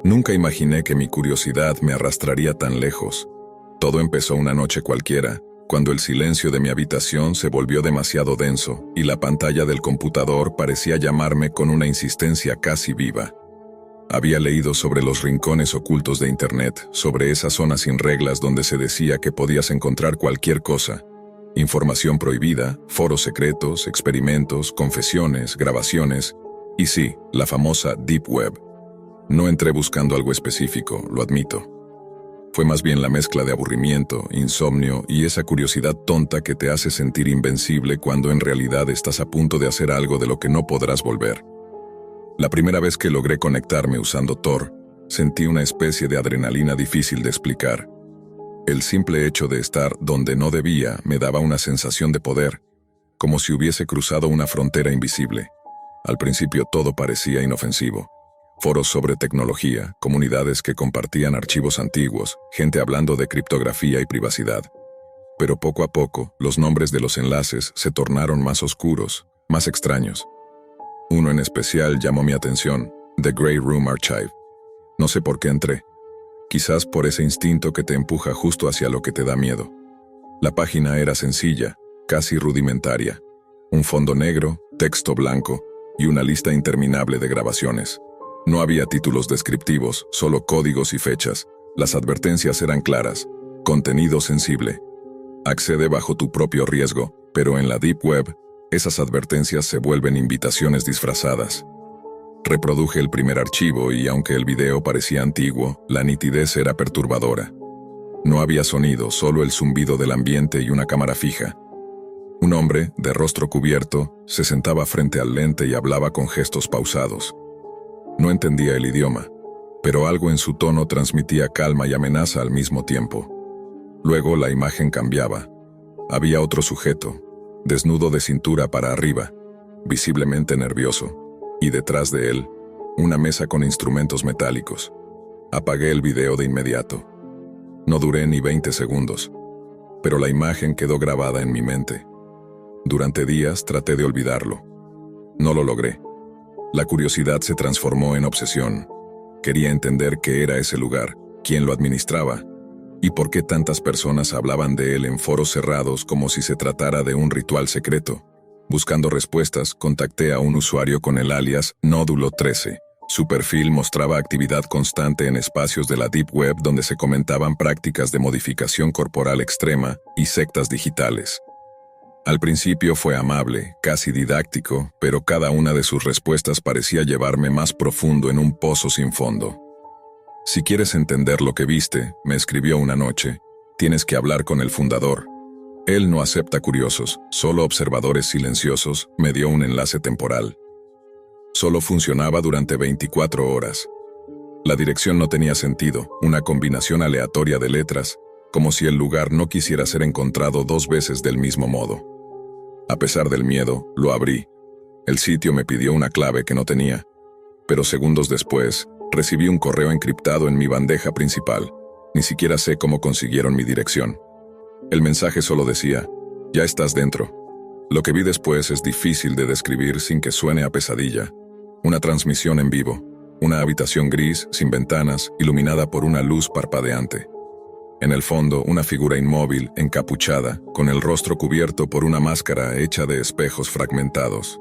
Nunca imaginé que mi curiosidad me arrastraría tan lejos. Todo empezó una noche cualquiera, cuando el silencio de mi habitación se volvió demasiado denso y la pantalla del computador parecía llamarme con una insistencia casi viva. Había leído sobre los rincones ocultos de Internet, sobre esa zona sin reglas donde se decía que podías encontrar cualquier cosa. Información prohibida, foros secretos, experimentos, confesiones, grabaciones, y sí, la famosa Deep Web. No entré buscando algo específico, lo admito. Fue más bien la mezcla de aburrimiento, insomnio y esa curiosidad tonta que te hace sentir invencible cuando en realidad estás a punto de hacer algo de lo que no podrás volver. La primera vez que logré conectarme usando Tor, sentí una especie de adrenalina difícil de explicar. El simple hecho de estar donde no debía me daba una sensación de poder, como si hubiese cruzado una frontera invisible. Al principio todo parecía inofensivo. Foros sobre tecnología, comunidades que compartían archivos antiguos, gente hablando de criptografía y privacidad. Pero poco a poco, los nombres de los enlaces se tornaron más oscuros, más extraños. Uno en especial llamó mi atención, The Grey Room Archive. No sé por qué entré. Quizás por ese instinto que te empuja justo hacia lo que te da miedo. La página era sencilla, casi rudimentaria. Un fondo negro, texto blanco y una lista interminable de grabaciones. No había títulos descriptivos, solo códigos y fechas. Las advertencias eran claras. Contenido sensible. Accede bajo tu propio riesgo, pero en la Deep Web, esas advertencias se vuelven invitaciones disfrazadas. Reproduje el primer archivo y aunque el video parecía antiguo, la nitidez era perturbadora. No había sonido, solo el zumbido del ambiente y una cámara fija. Un hombre, de rostro cubierto, se sentaba frente al lente y hablaba con gestos pausados. No entendía el idioma, pero algo en su tono transmitía calma y amenaza al mismo tiempo. Luego la imagen cambiaba. Había otro sujeto, desnudo de cintura para arriba, visiblemente nervioso, y detrás de él, una mesa con instrumentos metálicos. Apagué el video de inmediato. No duré ni 20 segundos, pero la imagen quedó grabada en mi mente. Durante días traté de olvidarlo. No lo logré. La curiosidad se transformó en obsesión. Quería entender qué era ese lugar, quién lo administraba, y por qué tantas personas hablaban de él en foros cerrados como si se tratara de un ritual secreto. Buscando respuestas, contacté a un usuario con el alias Nódulo 13. Su perfil mostraba actividad constante en espacios de la Deep Web donde se comentaban prácticas de modificación corporal extrema y sectas digitales. Al principio fue amable, casi didáctico, pero cada una de sus respuestas parecía llevarme más profundo en un pozo sin fondo. Si quieres entender lo que viste, me escribió una noche, tienes que hablar con el fundador. Él no acepta curiosos, solo observadores silenciosos, me dio un enlace temporal. Solo funcionaba durante 24 horas. La dirección no tenía sentido, una combinación aleatoria de letras, como si el lugar no quisiera ser encontrado dos veces del mismo modo. A pesar del miedo, lo abrí. El sitio me pidió una clave que no tenía, pero segundos después, recibí un correo encriptado en mi bandeja principal. Ni siquiera sé cómo consiguieron mi dirección. El mensaje solo decía, ya estás dentro. Lo que vi después es difícil de describir sin que suene a pesadilla. Una transmisión en vivo, una habitación gris, sin ventanas, iluminada por una luz parpadeante. En el fondo, una figura inmóvil, encapuchada, con el rostro cubierto por una máscara hecha de espejos fragmentados.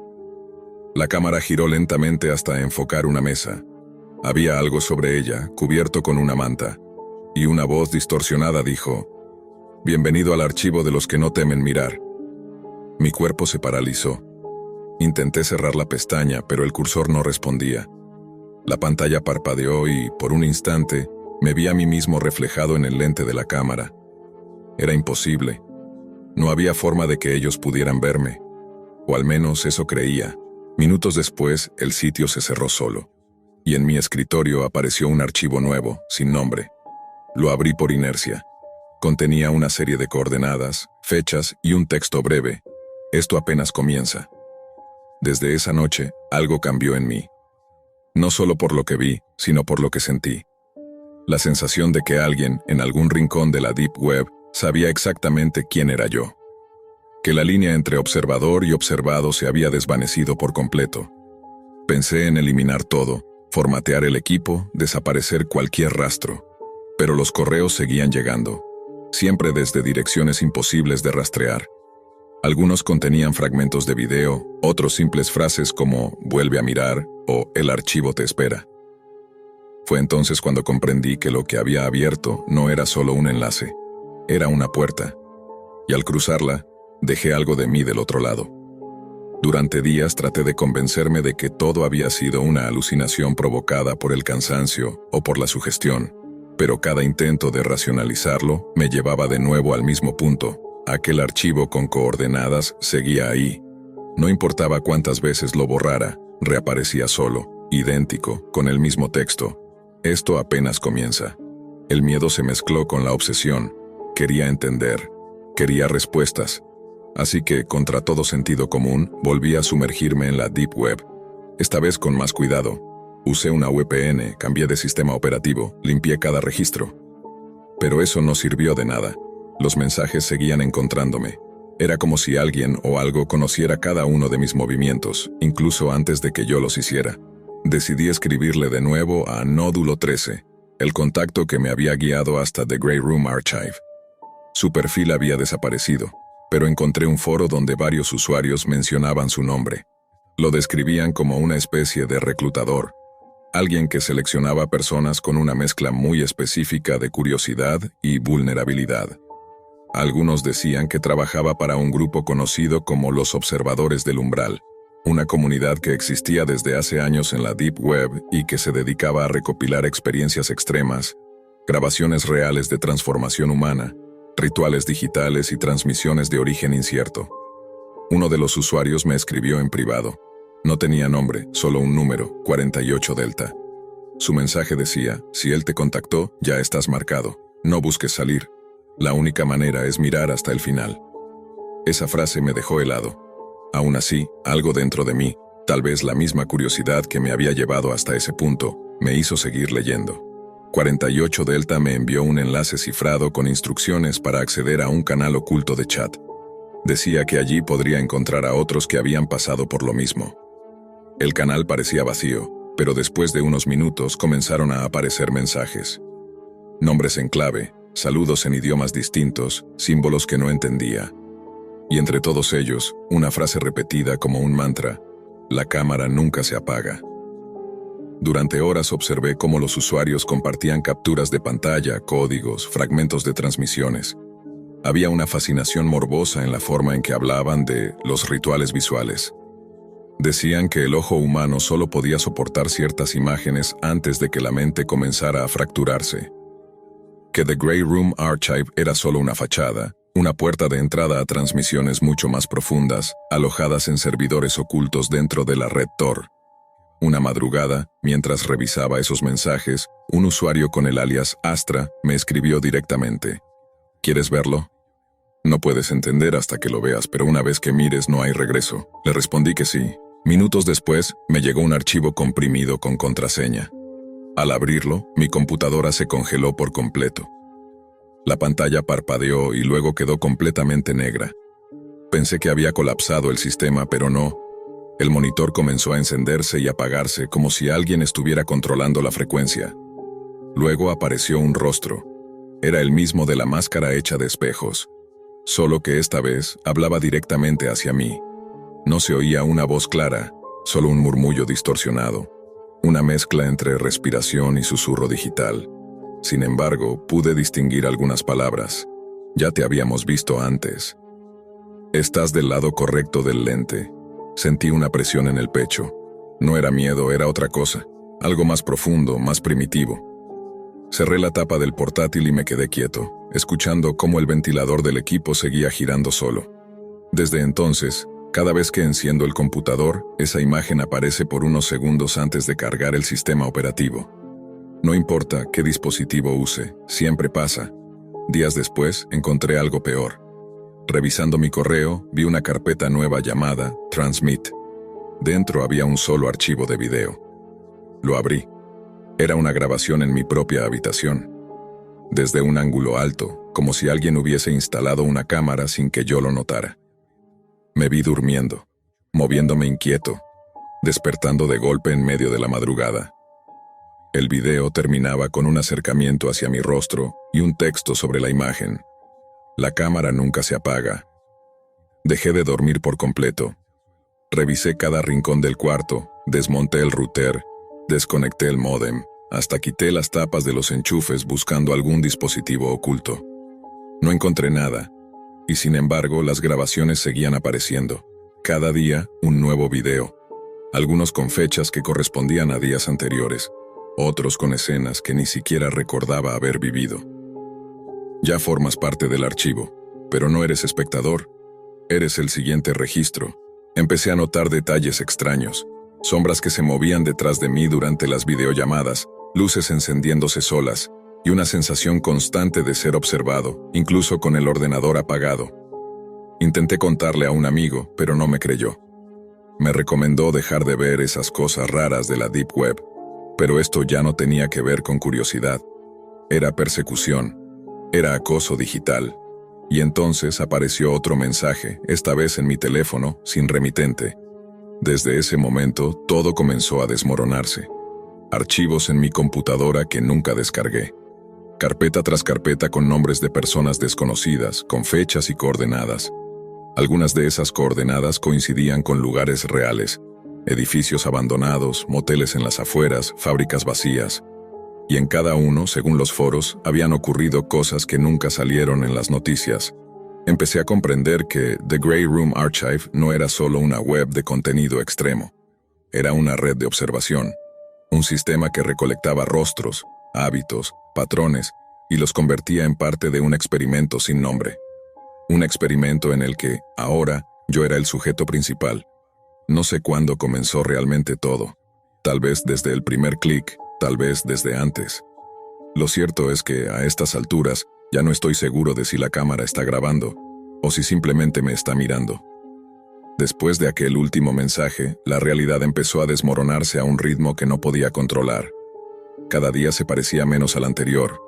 La cámara giró lentamente hasta enfocar una mesa. Había algo sobre ella, cubierto con una manta, y una voz distorsionada dijo, «Bienvenido al archivo de los que no temen mirar». Mi cuerpo se paralizó. Intenté cerrar la pestaña, pero el cursor no respondía. La pantalla parpadeó y, por un instante, me vi a mí mismo reflejado en el lente de la cámara. Era imposible. No había forma de que ellos pudieran verme. O al menos eso creía. Minutos después, el sitio se cerró solo. Y en mi escritorio apareció un archivo nuevo, sin nombre. Lo abrí por inercia. Contenía una serie de coordenadas, fechas y un texto breve. Esto apenas comienza. Desde esa noche, algo cambió en mí. No solo por lo que vi, sino por lo que sentí. La sensación de que alguien, en algún rincón de la Deep Web, sabía exactamente quién era yo. Que la línea entre observador y observado se había desvanecido por completo. Pensé en eliminar todo, formatear el equipo, desaparecer cualquier rastro. Pero los correos seguían llegando, siempre desde direcciones imposibles de rastrear. Algunos contenían fragmentos de video, otros simples frases como «vuelve a mirar» o «el archivo te espera». Fue entonces cuando comprendí que lo que había abierto no era solo un enlace, era una puerta. Y al cruzarla, dejé algo de mí del otro lado. Durante días traté de convencerme de que todo había sido una alucinación provocada por el cansancio o por la sugestión, pero cada intento de racionalizarlo me llevaba de nuevo al mismo punto. Aquel archivo con coordenadas seguía ahí. No importaba cuántas veces lo borrara, reaparecía solo, idéntico, con el mismo texto. Esto apenas comienza. El miedo se mezcló con la obsesión. Quería entender, quería respuestas. Así que, contra todo sentido común, volví a sumergirme en la Deep Web. Esta vez con más cuidado. Usé una VPN, cambié de sistema operativo, limpié cada registro. Pero eso no sirvió de nada. Los mensajes seguían encontrándome. Era como si alguien o algo conociera cada uno de mis movimientos, incluso antes de que yo los hiciera. Decidí escribirle de nuevo a Nódulo 13, el contacto que me había guiado hasta The Grey Room Archive. Su perfil había desaparecido, pero encontré un foro donde varios usuarios mencionaban su nombre. Lo describían como una especie de reclutador, alguien que seleccionaba personas con una mezcla muy específica de curiosidad y vulnerabilidad. Algunos decían que trabajaba para un grupo conocido como los Observadores del Umbral, una comunidad que existía desde hace años en la Deep Web y que se dedicaba a recopilar experiencias extremas, grabaciones reales de transformación humana, rituales digitales y transmisiones de origen incierto. Uno de los usuarios me escribió en privado. No tenía nombre, solo un número, 48 Delta. Su mensaje decía, si él te contactó, ya estás marcado, no busques salir. La única manera es mirar hasta el final. Esa frase me dejó helado. Aún así, algo dentro de mí, tal vez la misma curiosidad que me había llevado hasta ese punto, me hizo seguir leyendo. 48 Delta me envió un enlace cifrado con instrucciones para acceder a un canal oculto de chat. Decía que allí podría encontrar a otros que habían pasado por lo mismo. El canal parecía vacío, pero después de unos minutos comenzaron a aparecer mensajes. Nombres en clave, saludos en idiomas distintos, símbolos que no entendía. Y entre todos ellos, una frase repetida como un mantra: la cámara nunca se apaga. Durante horas observé cómo los usuarios compartían capturas de pantalla, códigos, fragmentos de transmisiones. Había una fascinación morbosa en la forma en que hablaban de los rituales visuales. Decían que el ojo humano solo podía soportar ciertas imágenes antes de que la mente comenzara a fracturarse. Que The Grey Room Archive era solo una fachada, una puerta de entrada a transmisiones mucho más profundas, alojadas en servidores ocultos dentro de la red Tor. Una madrugada, mientras revisaba esos mensajes, un usuario con el alias Astra me escribió directamente. ¿Quieres verlo? No puedes entender hasta que lo veas, pero una vez que mires no hay regreso. Le respondí que sí. Minutos después, me llegó un archivo comprimido con contraseña. Al abrirlo, mi computadora se congeló por completo. La pantalla parpadeó y luego quedó completamente negra. Pensé que había colapsado el sistema, pero no. El monitor comenzó a encenderse y apagarse como si alguien estuviera controlando la frecuencia. Luego apareció un rostro. Era el mismo de la máscara hecha de espejos, solo que esta vez hablaba directamente hacia mí. No se oía una voz clara, solo un murmullo distorsionado, una mezcla entre respiración y susurro digital. Sin embargo, pude distinguir algunas palabras. Ya te habíamos visto antes. Estás del lado correcto del lente. Sentí una presión en el pecho. No era miedo, era otra cosa. Algo más profundo, más primitivo. Cerré la tapa del portátil y me quedé quieto, escuchando cómo el ventilador del equipo seguía girando solo. Desde entonces, cada vez que enciendo el computador, esa imagen aparece por unos segundos antes de cargar el sistema operativo. No importa qué dispositivo use, siempre pasa. Días después, encontré algo peor. Revisando mi correo, vi una carpeta nueva llamada Transmit. Dentro había un solo archivo de video. Lo abrí. Era una grabación en mi propia habitación. Desde un ángulo alto, como si alguien hubiese instalado una cámara sin que yo lo notara. Me vi durmiendo, moviéndome inquieto, despertando de golpe en medio de la madrugada. El video terminaba con un acercamiento hacia mi rostro y un texto sobre la imagen. La cámara nunca se apaga. Dejé de dormir por completo. Revisé cada rincón del cuarto, desmonté el router, desconecté el módem, hasta quité las tapas de los enchufes buscando algún dispositivo oculto. No encontré nada, y sin embargo las grabaciones seguían apareciendo. Cada día, un nuevo video. Algunos con fechas que correspondían a días anteriores, otros con escenas que ni siquiera recordaba haber vivido. Ya formas parte del archivo, pero no eres espectador. Eres el siguiente registro. Empecé a notar detalles extraños, sombras que se movían detrás de mí durante las videollamadas, luces encendiéndose solas, y una sensación constante de ser observado, incluso con el ordenador apagado. Intenté contarle a un amigo, pero no me creyó. Me recomendó dejar de ver esas cosas raras de la Deep Web, pero esto ya no tenía que ver con curiosidad. Era persecución, era acoso digital. Y entonces apareció otro mensaje, esta vez en mi teléfono, sin remitente. Desde ese momento, todo comenzó a desmoronarse. Archivos en mi computadora que nunca descargué. Carpeta tras carpeta con nombres de personas desconocidas, con fechas y coordenadas. Algunas de esas coordenadas coincidían con lugares reales, edificios abandonados, moteles en las afueras, fábricas vacías. Y en cada uno, según los foros, habían ocurrido cosas que nunca salieron en las noticias. Empecé a comprender que The Grey Room Archive no era solo una web de contenido extremo. Era una red de observación, un sistema que recolectaba rostros, hábitos, patrones, y los convertía en parte de un experimento sin nombre. Un experimento en el que, ahora, yo era el sujeto principal. No sé cuándo comenzó realmente todo. Tal vez desde el primer clic, tal vez desde antes. Lo cierto es que, a estas alturas, ya no estoy seguro de si la cámara está grabando, o si simplemente me está mirando. Después de aquel último mensaje, la realidad empezó a desmoronarse a un ritmo que no podía controlar. Cada día se parecía menos al anterior.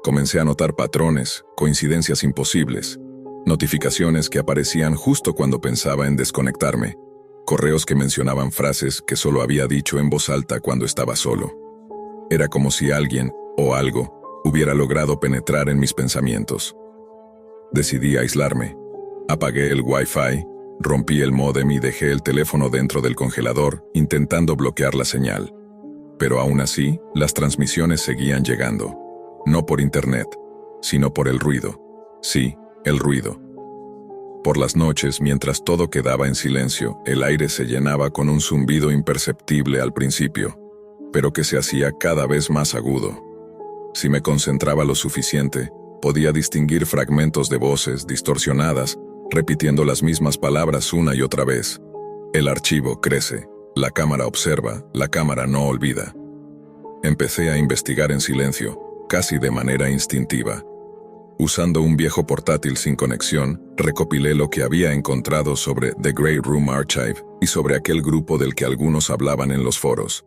Comencé a notar patrones, coincidencias imposibles, notificaciones que aparecían justo cuando pensaba en desconectarme, correos que mencionaban frases que solo había dicho en voz alta cuando estaba solo. Era como si alguien, o algo, hubiera logrado penetrar en mis pensamientos. Decidí aislarme. Apagué el Wi-Fi, rompí el módem y dejé el teléfono dentro del congelador, intentando bloquear la señal. Pero aún así, las transmisiones seguían llegando. No por internet, sino por el ruido. Sí, el ruido. Por las noches, mientras todo quedaba en silencio, el aire se llenaba con un zumbido imperceptible al principio, pero que se hacía cada vez más agudo. Si me concentraba lo suficiente, podía distinguir fragmentos de voces distorsionadas, repitiendo las mismas palabras una y otra vez. El archivo crece, la cámara observa, la cámara no olvida. Empecé a investigar en silencio, casi de manera instintiva. Usando un viejo portátil sin conexión, recopilé lo que había encontrado sobre The Grey Room Archive y sobre aquel grupo del que algunos hablaban en los foros.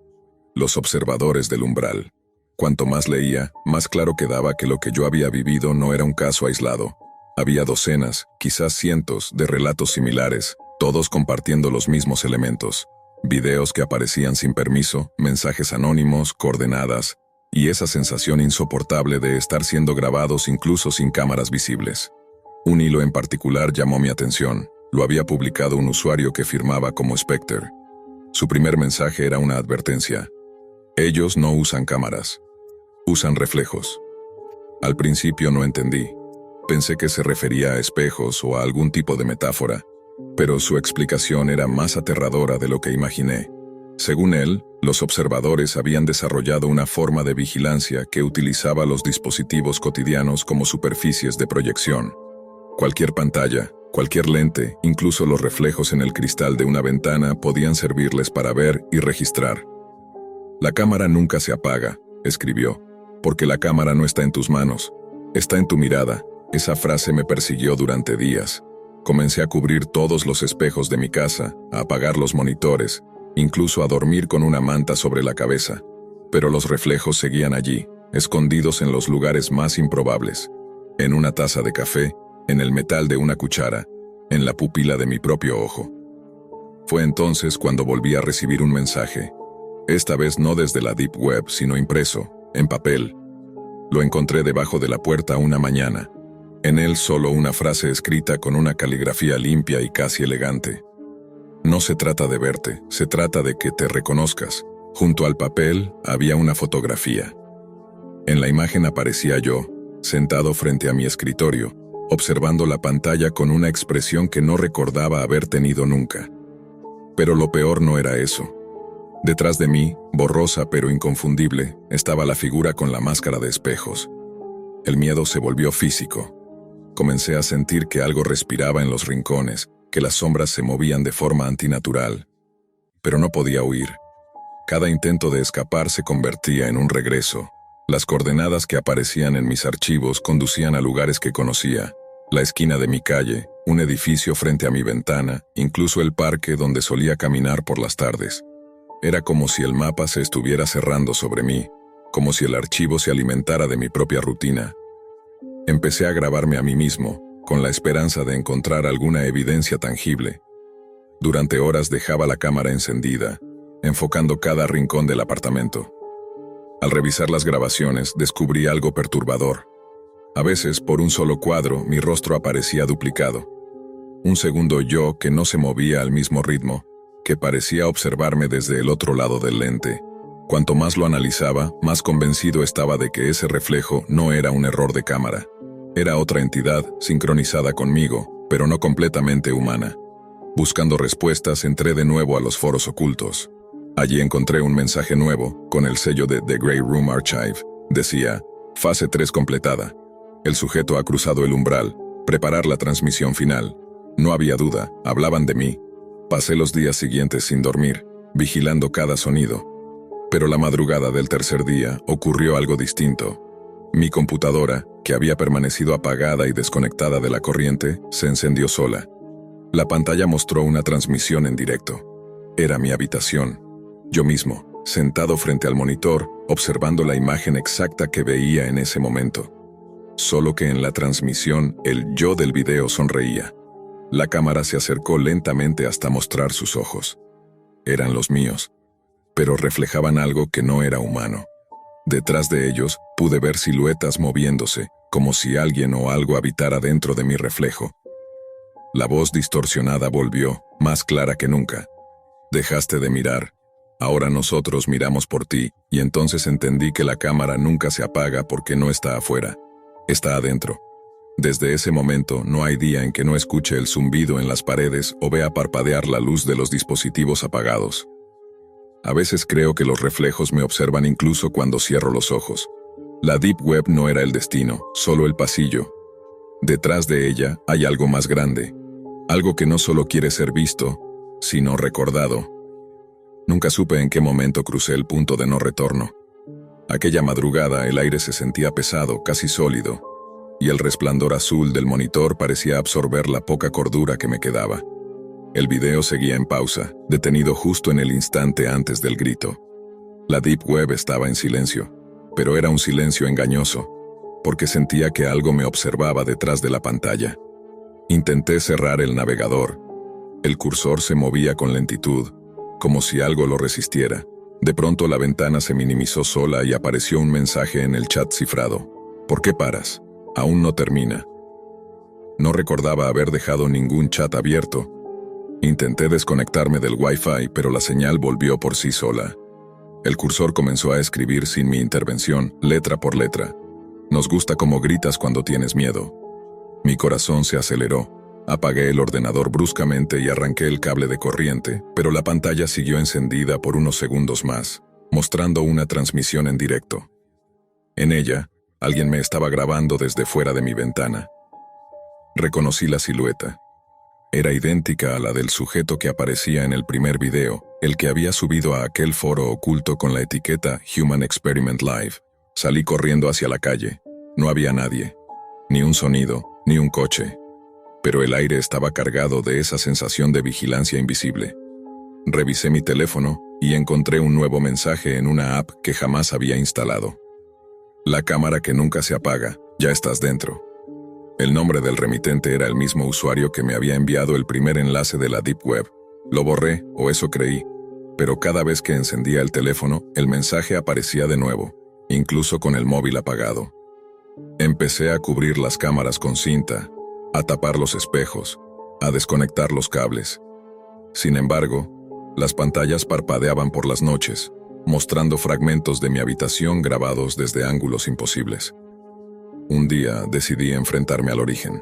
Los observadores del umbral. Cuanto más leía, más claro quedaba que lo que yo había vivido no era un caso aislado. Había docenas, quizás cientos, de relatos similares, todos compartiendo los mismos elementos. Videos que aparecían sin permiso, mensajes anónimos, coordenadas, y esa sensación insoportable de estar siendo grabados incluso sin cámaras visibles. Un hilo en particular llamó mi atención. Lo había publicado un usuario que firmaba como Spectre. Su primer mensaje era una advertencia. Ellos no usan cámaras. Usan reflejos. Al principio no entendí. Pensé que se refería a espejos o a algún tipo de metáfora, pero su explicación era más aterradora de lo que imaginé. Según él, los observadores habían desarrollado una forma de vigilancia que utilizaba los dispositivos cotidianos como superficies de proyección. Cualquier pantalla, cualquier lente, incluso los reflejos en el cristal de una ventana podían servirles para ver y registrar. La cámara nunca se apaga, escribió, porque la cámara no está en tus manos, está en tu mirada. Esa frase me persiguió durante días. Comencé a cubrir todos los espejos de mi casa, a apagar los monitores, incluso a dormir con una manta sobre la cabeza. Pero los reflejos seguían allí, escondidos en los lugares más improbables. En una taza de café, en el metal de una cuchara, en la pupila de mi propio ojo. Fue entonces cuando volví a recibir un mensaje. Esta vez no desde la Deep Web, sino impreso, en papel. Lo encontré debajo de la puerta una mañana. En él solo una frase escrita con una caligrafía limpia y casi elegante. No se trata de verte, se trata de que te reconozcas. Junto al papel había una fotografía. En la imagen aparecía yo, sentado frente a mi escritorio, observando la pantalla con una expresión que no recordaba haber tenido nunca. Pero lo peor no era eso. Detrás de mí, borrosa pero inconfundible, estaba la figura con la máscara de espejos. El miedo se volvió físico. Comencé a sentir que algo respiraba en los rincones, que las sombras se movían de forma antinatural. Pero no podía huir. Cada intento de escapar se convertía en un regreso. Las coordenadas que aparecían en mis archivos conducían a lugares que conocía. La esquina de mi calle, un edificio frente a mi ventana, incluso el parque donde solía caminar por las tardes. Era como si el mapa se estuviera cerrando sobre mí, como si el archivo se alimentara de mi propia rutina. Empecé a grabarme a mí mismo, con la esperanza de encontrar alguna evidencia tangible. Durante horas dejaba la cámara encendida, enfocando cada rincón del apartamento. Al revisar las grabaciones, descubrí algo perturbador. A veces, por un solo cuadro, mi rostro aparecía duplicado. Un segundo yo que no se movía al mismo ritmo, que parecía observarme desde el otro lado del lente. Cuanto más lo analizaba, más convencido estaba de que ese reflejo no era un error de cámara. Era otra entidad, sincronizada conmigo, pero no completamente humana. Buscando respuestas, entré de nuevo a los foros ocultos. Allí encontré un mensaje nuevo, con el sello de The Grey Room Archive. Decía, fase 3 completada. El sujeto ha cruzado el umbral. Preparar la transmisión final. No había duda, hablaban de mí. Pasé los días siguientes sin dormir, vigilando cada sonido. Pero la madrugada del tercer día ocurrió algo distinto. Mi computadora, que había permanecido apagada y desconectada de la corriente, se encendió sola. La pantalla mostró una transmisión en directo. Era mi habitación. Yo mismo, sentado frente al monitor, observando la imagen exacta que veía en ese momento. Solo que en la transmisión, el yo del video sonreía. La cámara se acercó lentamente hasta mostrar sus ojos. Eran los míos, pero reflejaban algo que no era humano. Detrás de ellos, pude ver siluetas moviéndose, como si alguien o algo habitara dentro de mi reflejo. La voz distorsionada volvió, más clara que nunca. Dejaste de mirar. Ahora nosotros miramos por ti, y entonces entendí que la cámara nunca se apaga porque no está afuera. Está adentro. Desde ese momento no hay día en que no escuche el zumbido en las paredes o vea parpadear la luz de los dispositivos apagados. A veces creo que los reflejos me observan incluso cuando cierro los ojos. La Deep Web no era el destino, solo el pasillo. Detrás de ella hay algo más grande, algo que no solo quiere ser visto, sino recordado. Nunca supe en qué momento crucé el punto de no retorno. Aquella madrugada el aire se sentía pesado, casi sólido, y el resplandor azul del monitor parecía absorber la poca cordura que me quedaba. El video seguía en pausa, detenido justo en el instante antes del grito. La Deep Web estaba en silencio, pero era un silencio engañoso, porque sentía que algo me observaba detrás de la pantalla. Intenté cerrar el navegador. El cursor se movía con lentitud, como si algo lo resistiera. De pronto la ventana se minimizó sola y apareció un mensaje en el chat cifrado. ¿Por qué paras? Aún no termina. No recordaba haber dejado ningún chat abierto. Intenté desconectarme del Wi-Fi, pero la señal volvió por sí sola. El cursor comenzó a escribir sin mi intervención, letra por letra. Nos gusta cómo gritas cuando tienes miedo. Mi corazón se aceleró. Apagué el ordenador bruscamente y arranqué el cable de corriente, pero la pantalla siguió encendida por unos segundos más, mostrando una transmisión en directo. En ella, alguien me estaba grabando desde fuera de mi ventana. Reconocí la silueta. Era idéntica a la del sujeto que aparecía en el primer video, el que había subido a aquel foro oculto con la etiqueta Human Experiment Live. Salí corriendo hacia la calle. No había nadie. Ni un sonido, ni un coche. Pero el aire estaba cargado de esa sensación de vigilancia invisible. Revisé mi teléfono y encontré un nuevo mensaje en una app que jamás había instalado. La cámara que nunca se apaga, ya estás dentro. El nombre del remitente era el mismo usuario que me había enviado el primer enlace de la Deep Web. Lo borré, o eso creí, pero cada vez que encendía el teléfono, el mensaje aparecía de nuevo, incluso con el móvil apagado. Empecé a cubrir las cámaras con cinta, a tapar los espejos, a desconectar los cables. Sin embargo, las pantallas parpadeaban por las noches, mostrando fragmentos de mi habitación grabados desde ángulos imposibles. Un día decidí enfrentarme al origen.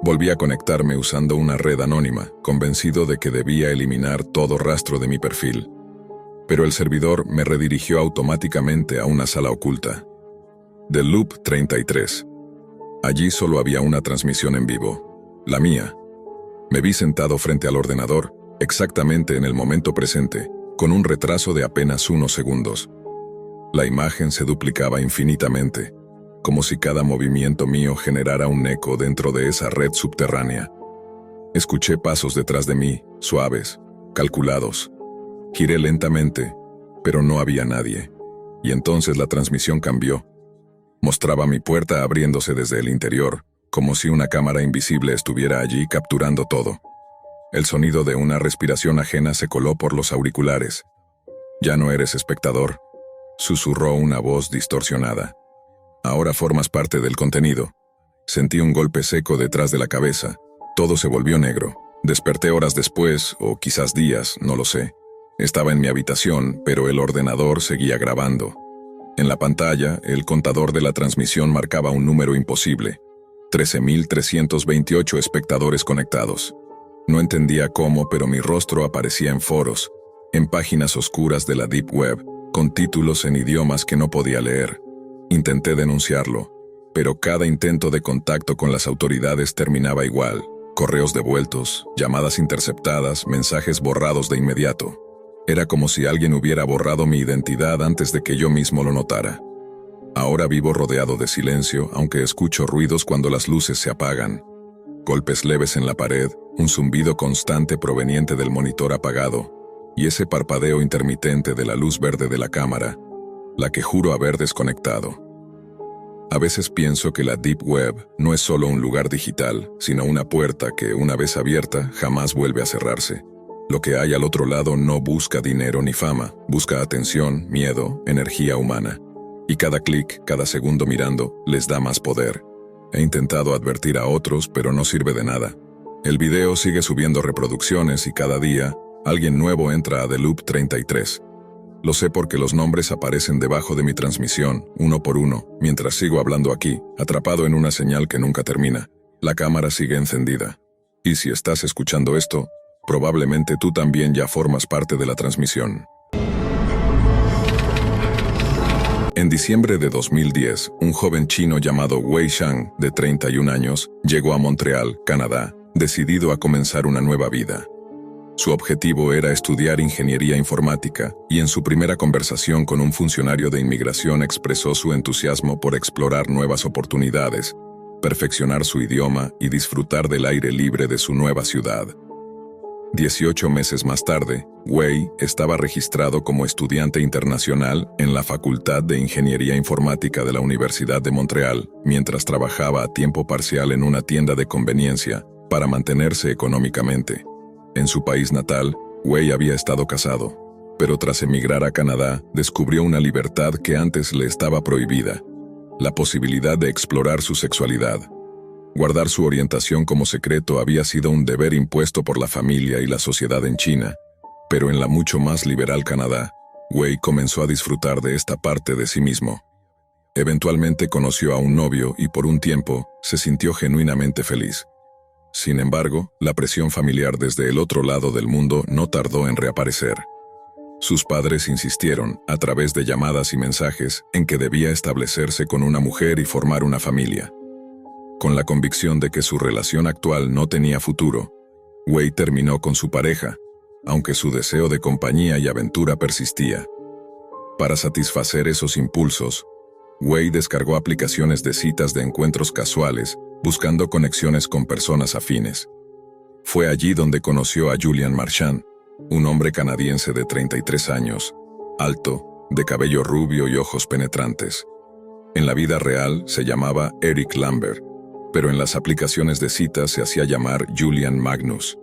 Volví a conectarme usando una red anónima, convencido de que debía eliminar todo rastro de mi perfil. Pero el servidor me redirigió automáticamente a una sala oculta. The Loop 33. Allí solo había una transmisión en vivo, la mía. Me vi sentado frente al ordenador, exactamente en el momento presente, con un retraso de apenas unos segundos. La imagen se duplicaba infinitamente, como si cada movimiento mío generara un eco dentro de esa red subterránea. Escuché pasos detrás de mí, suaves, calculados. Giré lentamente, pero no había nadie. Y entonces la transmisión cambió. Mostraba mi puerta abriéndose desde el interior, como si una cámara invisible estuviera allí capturando todo. El sonido de una respiración ajena se coló por los auriculares. «Ya no eres espectador», susurró una voz distorsionada. «Ahora formas parte del contenido». Sentí un golpe seco detrás de la cabeza. Todo se volvió negro. Desperté horas después, o quizás días, no lo sé. Estaba en mi habitación, pero el ordenador seguía grabando. En la pantalla, el contador de la transmisión marcaba un número imposible. 13.328 espectadores conectados. No entendía cómo, pero mi rostro aparecía en foros, en páginas oscuras de la Deep Web, con títulos en idiomas que no podía leer. Intenté denunciarlo, pero cada intento de contacto con las autoridades terminaba igual. Correos devueltos, llamadas interceptadas, mensajes borrados de inmediato. Era como si alguien hubiera borrado mi identidad antes de que yo mismo lo notara. Ahora vivo rodeado de silencio, aunque escucho ruidos cuando las luces se apagan. Golpes leves en la pared, un zumbido constante proveniente del monitor apagado, y ese parpadeo intermitente de la luz verde de la cámara, la que juro haber desconectado. A veces pienso que la Deep Web no es solo un lugar digital, sino una puerta que, una vez abierta, jamás vuelve a cerrarse. Lo que hay al otro lado no busca dinero ni fama, busca atención, miedo, energía humana. Y cada clic, cada segundo mirando, les da más poder. He intentado advertir a otros, pero no sirve de nada. El video sigue subiendo reproducciones y cada día, alguien nuevo entra a The Loop 33. Lo sé porque los nombres aparecen debajo de mi transmisión, uno por uno, mientras sigo hablando aquí, atrapado en una señal que nunca termina. La cámara sigue encendida. Y si estás escuchando esto, probablemente tú también ya formas parte de la transmisión. En diciembre de 2010, un joven chino llamado Wei Shang, de 31 años, llegó a Montreal, Canadá, decidido a comenzar una nueva vida. Su objetivo era estudiar ingeniería informática, y en su primera conversación con un funcionario de inmigración expresó su entusiasmo por explorar nuevas oportunidades, perfeccionar su idioma y disfrutar del aire libre de su nueva ciudad. 18 meses más tarde, Wei estaba registrado como estudiante internacional en la Facultad de Ingeniería Informática de la Universidad de Montreal, mientras trabajaba a tiempo parcial en una tienda de conveniencia para mantenerse económicamente. En su país natal, Wei había estado casado, pero tras emigrar a Canadá, descubrió una libertad que antes le estaba prohibida: la posibilidad de explorar su sexualidad. Guardar su orientación como secreto había sido un deber impuesto por la familia y la sociedad en China, pero en la mucho más liberal Canadá, Wei comenzó a disfrutar de esta parte de sí mismo. Eventualmente conoció a un novio y por un tiempo se sintió genuinamente feliz. Sin embargo, la presión familiar desde el otro lado del mundo no tardó en reaparecer. Sus padres insistieron, a través de llamadas y mensajes, en que debía establecerse con una mujer y formar una familia. Con la convicción de que su relación actual no tenía futuro, Wei terminó con su pareja, aunque su deseo de compañía y aventura persistía. Para satisfacer esos impulsos, Wei descargó aplicaciones de citas de encuentros casuales, buscando conexiones con personas afines. Fue allí donde conoció a Julian Marchand, un hombre canadiense de 33 años, alto, de cabello rubio y ojos penetrantes. En la vida real se llamaba Eric Lambert, pero en las aplicaciones de citas se hacía llamar Julian Magnus.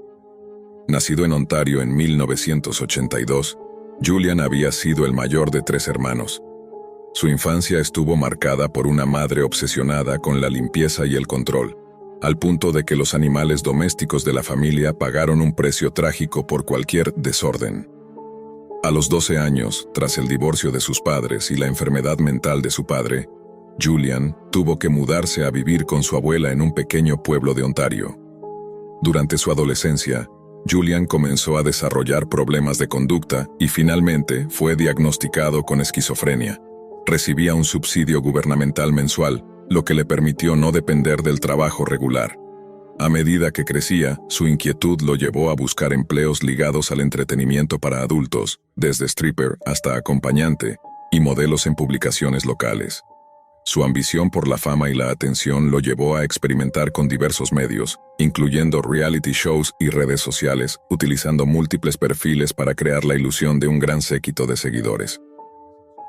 Nacido en Ontario en 1982, Julian había sido el mayor de 3 hermanos. Su infancia estuvo marcada por una madre obsesionada con la limpieza y el control, al punto de que los animales domésticos de la familia pagaron un precio trágico por cualquier desorden. A los 12 años, tras el divorcio de sus padres y la enfermedad mental de su padre, Julian tuvo que mudarse a vivir con su abuela en un pequeño pueblo de Ontario. Durante su adolescencia, Julian comenzó a desarrollar problemas de conducta y finalmente fue diagnosticado con esquizofrenia. Recibía un subsidio gubernamental mensual, lo que le permitió no depender del trabajo regular. A medida que crecía, su inquietud lo llevó a buscar empleos ligados al entretenimiento para adultos, desde stripper hasta acompañante, y modelos en publicaciones locales. Su ambición por la fama y la atención lo llevó a experimentar con diversos medios, incluyendo reality shows y redes sociales, utilizando múltiples perfiles para crear la ilusión de un gran séquito de seguidores.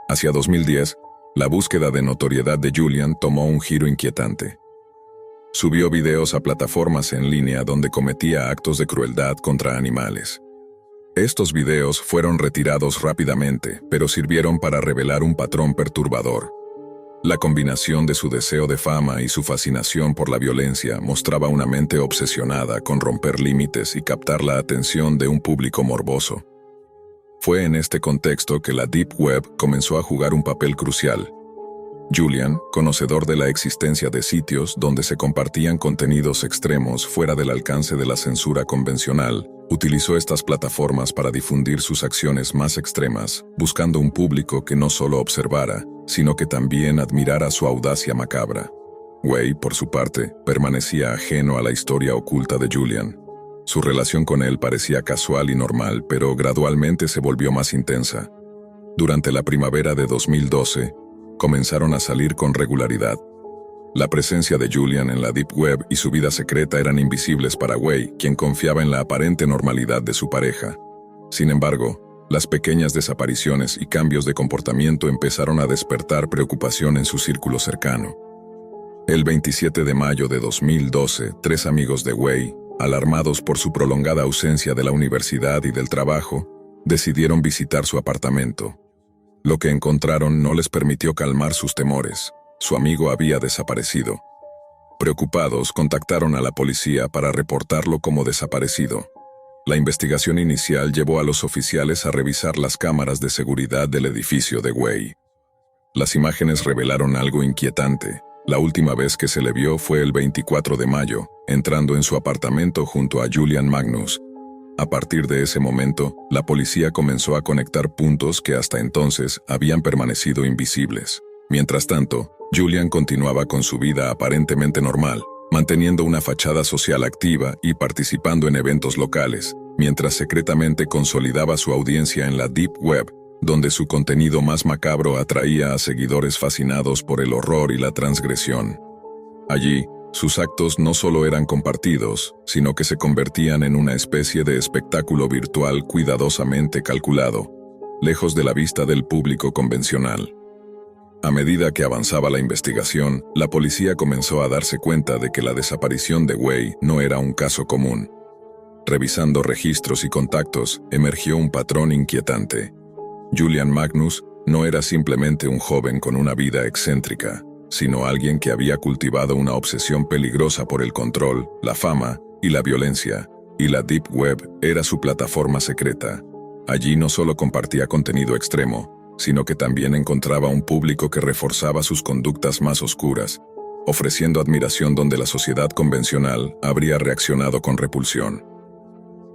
Hacia 2010, la búsqueda de notoriedad de Julian tomó un giro inquietante. Subió videos a plataformas en línea donde cometía actos de crueldad contra animales. Estos videos fueron retirados rápidamente, pero sirvieron para revelar un patrón perturbador. La combinación de su deseo de fama y su fascinación por la violencia mostraba una mente obsesionada con romper límites y captar la atención de un público morboso. Fue en este contexto que la Deep Web comenzó a jugar un papel crucial. Julian, conocedor de la existencia de sitios donde se compartían contenidos extremos fuera del alcance de la censura convencional, utilizó estas plataformas para difundir sus acciones más extremas, buscando un público que no solo observara, sino que también admirara su audacia macabra. Wei, por su parte, permanecía ajeno a la historia oculta de Julian. Su relación con él parecía casual y normal, pero gradualmente se volvió más intensa. Durante la primavera de 2012, comenzaron a salir con regularidad. La presencia de Julian en la Deep Web y su vida secreta eran invisibles para Wei, quien confiaba en la aparente normalidad de su pareja. Sin embargo, las pequeñas desapariciones y cambios de comportamiento empezaron a despertar preocupación en su círculo cercano. El 27 de mayo de 2012, 3 amigos de Wei, alarmados por su prolongada ausencia de la universidad y del trabajo, decidieron visitar su apartamento. Lo que encontraron no les permitió calmar sus temores. Su amigo había desaparecido. Preocupados, contactaron a la policía para reportarlo como desaparecido. La investigación inicial llevó a los oficiales a revisar las cámaras de seguridad del edificio de Wei. Las imágenes revelaron algo inquietante. La última vez que se le vio fue el 24 de mayo, entrando en su apartamento junto a Julian Magnus. A partir de ese momento, la policía comenzó a conectar puntos que hasta entonces habían permanecido invisibles. Mientras tanto, Julian continuaba con su vida aparentemente normal, manteniendo una fachada social activa y participando en eventos locales, mientras secretamente consolidaba su audiencia en la Deep Web, donde su contenido más macabro atraía a seguidores fascinados por el horror y la transgresión. Allí, sus actos no solo eran compartidos, sino que se convertían en una especie de espectáculo virtual cuidadosamente calculado, lejos de la vista del público convencional. A medida que avanzaba la investigación, la policía comenzó a darse cuenta de que la desaparición de Wei no era un caso común. Revisando registros y contactos, emergió un patrón inquietante. Julian Magnus no era simplemente un joven con una vida excéntrica, sino alguien que había cultivado una obsesión peligrosa por el control, la fama y la violencia, y la Deep Web era su plataforma secreta. Allí no solo compartía contenido extremo, sino que también encontraba un público que reforzaba sus conductas más oscuras, ofreciendo admiración donde la sociedad convencional habría reaccionado con repulsión.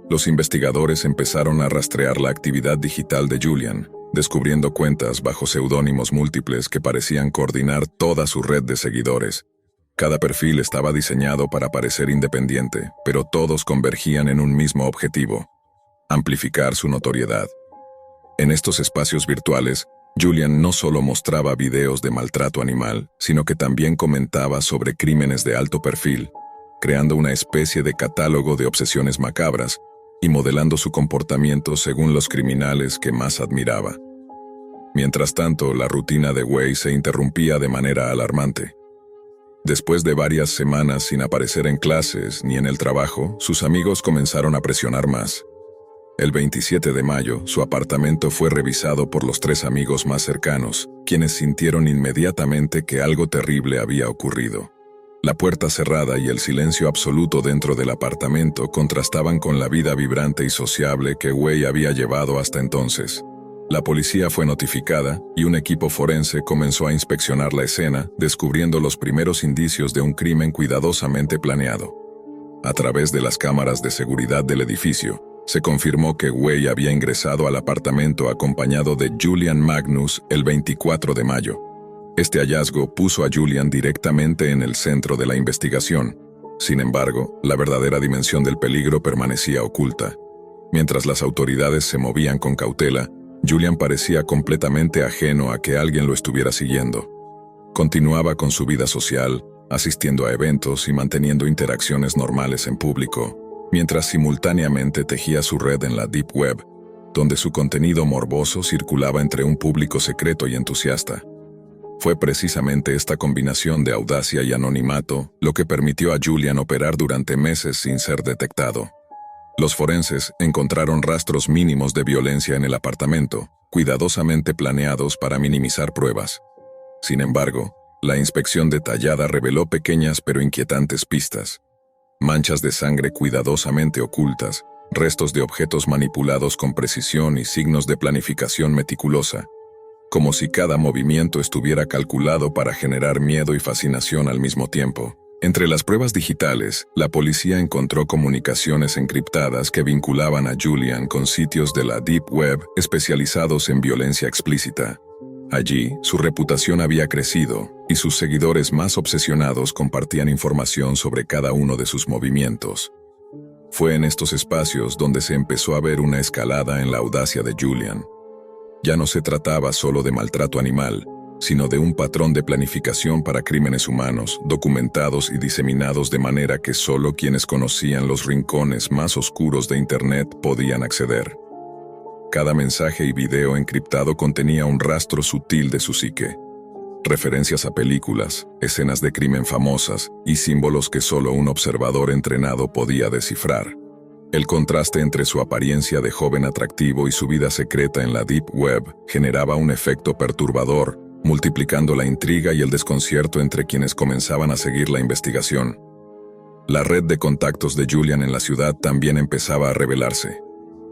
Los investigadores empezaron a rastrear la actividad digital de Julian, descubriendo cuentas bajo seudónimos múltiples que parecían coordinar toda su red de seguidores. Cada perfil estaba diseñado para parecer independiente, pero todos convergían en un mismo objetivo: amplificar su notoriedad. En estos espacios virtuales, Julian no solo mostraba videos de maltrato animal, sino que también comentaba sobre crímenes de alto perfil, creando una especie de catálogo de obsesiones macabras y modelando su comportamiento según los criminales que más admiraba. Mientras tanto, la rutina de Wei se interrumpía de manera alarmante. Después de varias semanas sin aparecer en clases ni en el trabajo, sus amigos comenzaron a presionar más. El 27 de mayo, su apartamento fue revisado por los 3 amigos más cercanos, quienes sintieron inmediatamente que algo terrible había ocurrido. La puerta cerrada y el silencio absoluto dentro del apartamento contrastaban con la vida vibrante y sociable que Wei había llevado hasta entonces. La policía fue notificada y un equipo forense comenzó a inspeccionar la escena, descubriendo los primeros indicios de un crimen cuidadosamente planeado. A través de las cámaras de seguridad del edificio, se confirmó que Wei había ingresado al apartamento acompañado de Julian Magnus el 24 de mayo. Este hallazgo puso a Julian directamente en el centro de la investigación. Sin embargo, la verdadera dimensión del peligro permanecía oculta. Mientras las autoridades se movían con cautela, Julian parecía completamente ajeno a que alguien lo estuviera siguiendo. Continuaba con su vida social, asistiendo a eventos y manteniendo interacciones normales en público, mientras simultáneamente tejía su red en la Deep Web, donde su contenido morboso circulaba entre un público secreto y entusiasta. Fue precisamente esta combinación de audacia y anonimato lo que permitió a Julian operar durante meses sin ser detectado. Los forenses encontraron rastros mínimos de violencia en el apartamento, cuidadosamente planeados para minimizar pruebas. Sin embargo, la inspección detallada reveló pequeñas pero inquietantes pistas. Manchas de sangre cuidadosamente ocultas, restos de objetos manipulados con precisión y signos de planificación meticulosa, como si cada movimiento estuviera calculado para generar miedo y fascinación al mismo tiempo. Entre las pruebas digitales, la policía encontró comunicaciones encriptadas que vinculaban a Julian con sitios de la Deep Web especializados en violencia explícita. Allí, su reputación había crecido, y sus seguidores más obsesionados compartían información sobre cada uno de sus movimientos. Fue en estos espacios donde se empezó a ver una escalada en la audacia de Julian. Ya no se trataba solo de maltrato animal, sino de un patrón de planificación para crímenes humanos, documentados y diseminados de manera que solo quienes conocían los rincones más oscuros de Internet podían acceder. Cada mensaje y video encriptado contenía un rastro sutil de su psique. Referencias a películas, escenas de crimen famosas y símbolos que solo un observador entrenado podía descifrar. El contraste entre su apariencia de joven atractivo y su vida secreta en la Deep Web generaba un efecto perturbador, multiplicando la intriga y el desconcierto entre quienes comenzaban a seguir la investigación. La red de contactos de Julian en la ciudad también empezaba a revelarse.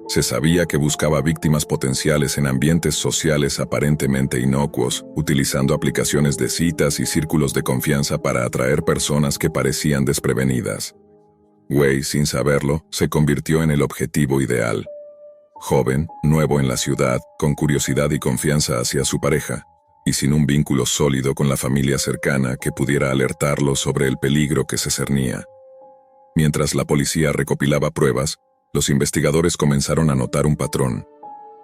Se sabía que buscaba víctimas potenciales en ambientes sociales aparentemente inocuos, utilizando aplicaciones de citas y círculos de confianza para atraer personas que parecían desprevenidas. Wei, sin saberlo, se convirtió en el objetivo ideal. Joven, nuevo en la ciudad, con curiosidad y confianza hacia su pareja, y sin un vínculo sólido con la familia cercana que pudiera alertarlo sobre el peligro que se cernía. Mientras la policía recopilaba pruebas, los investigadores comenzaron a notar un patrón.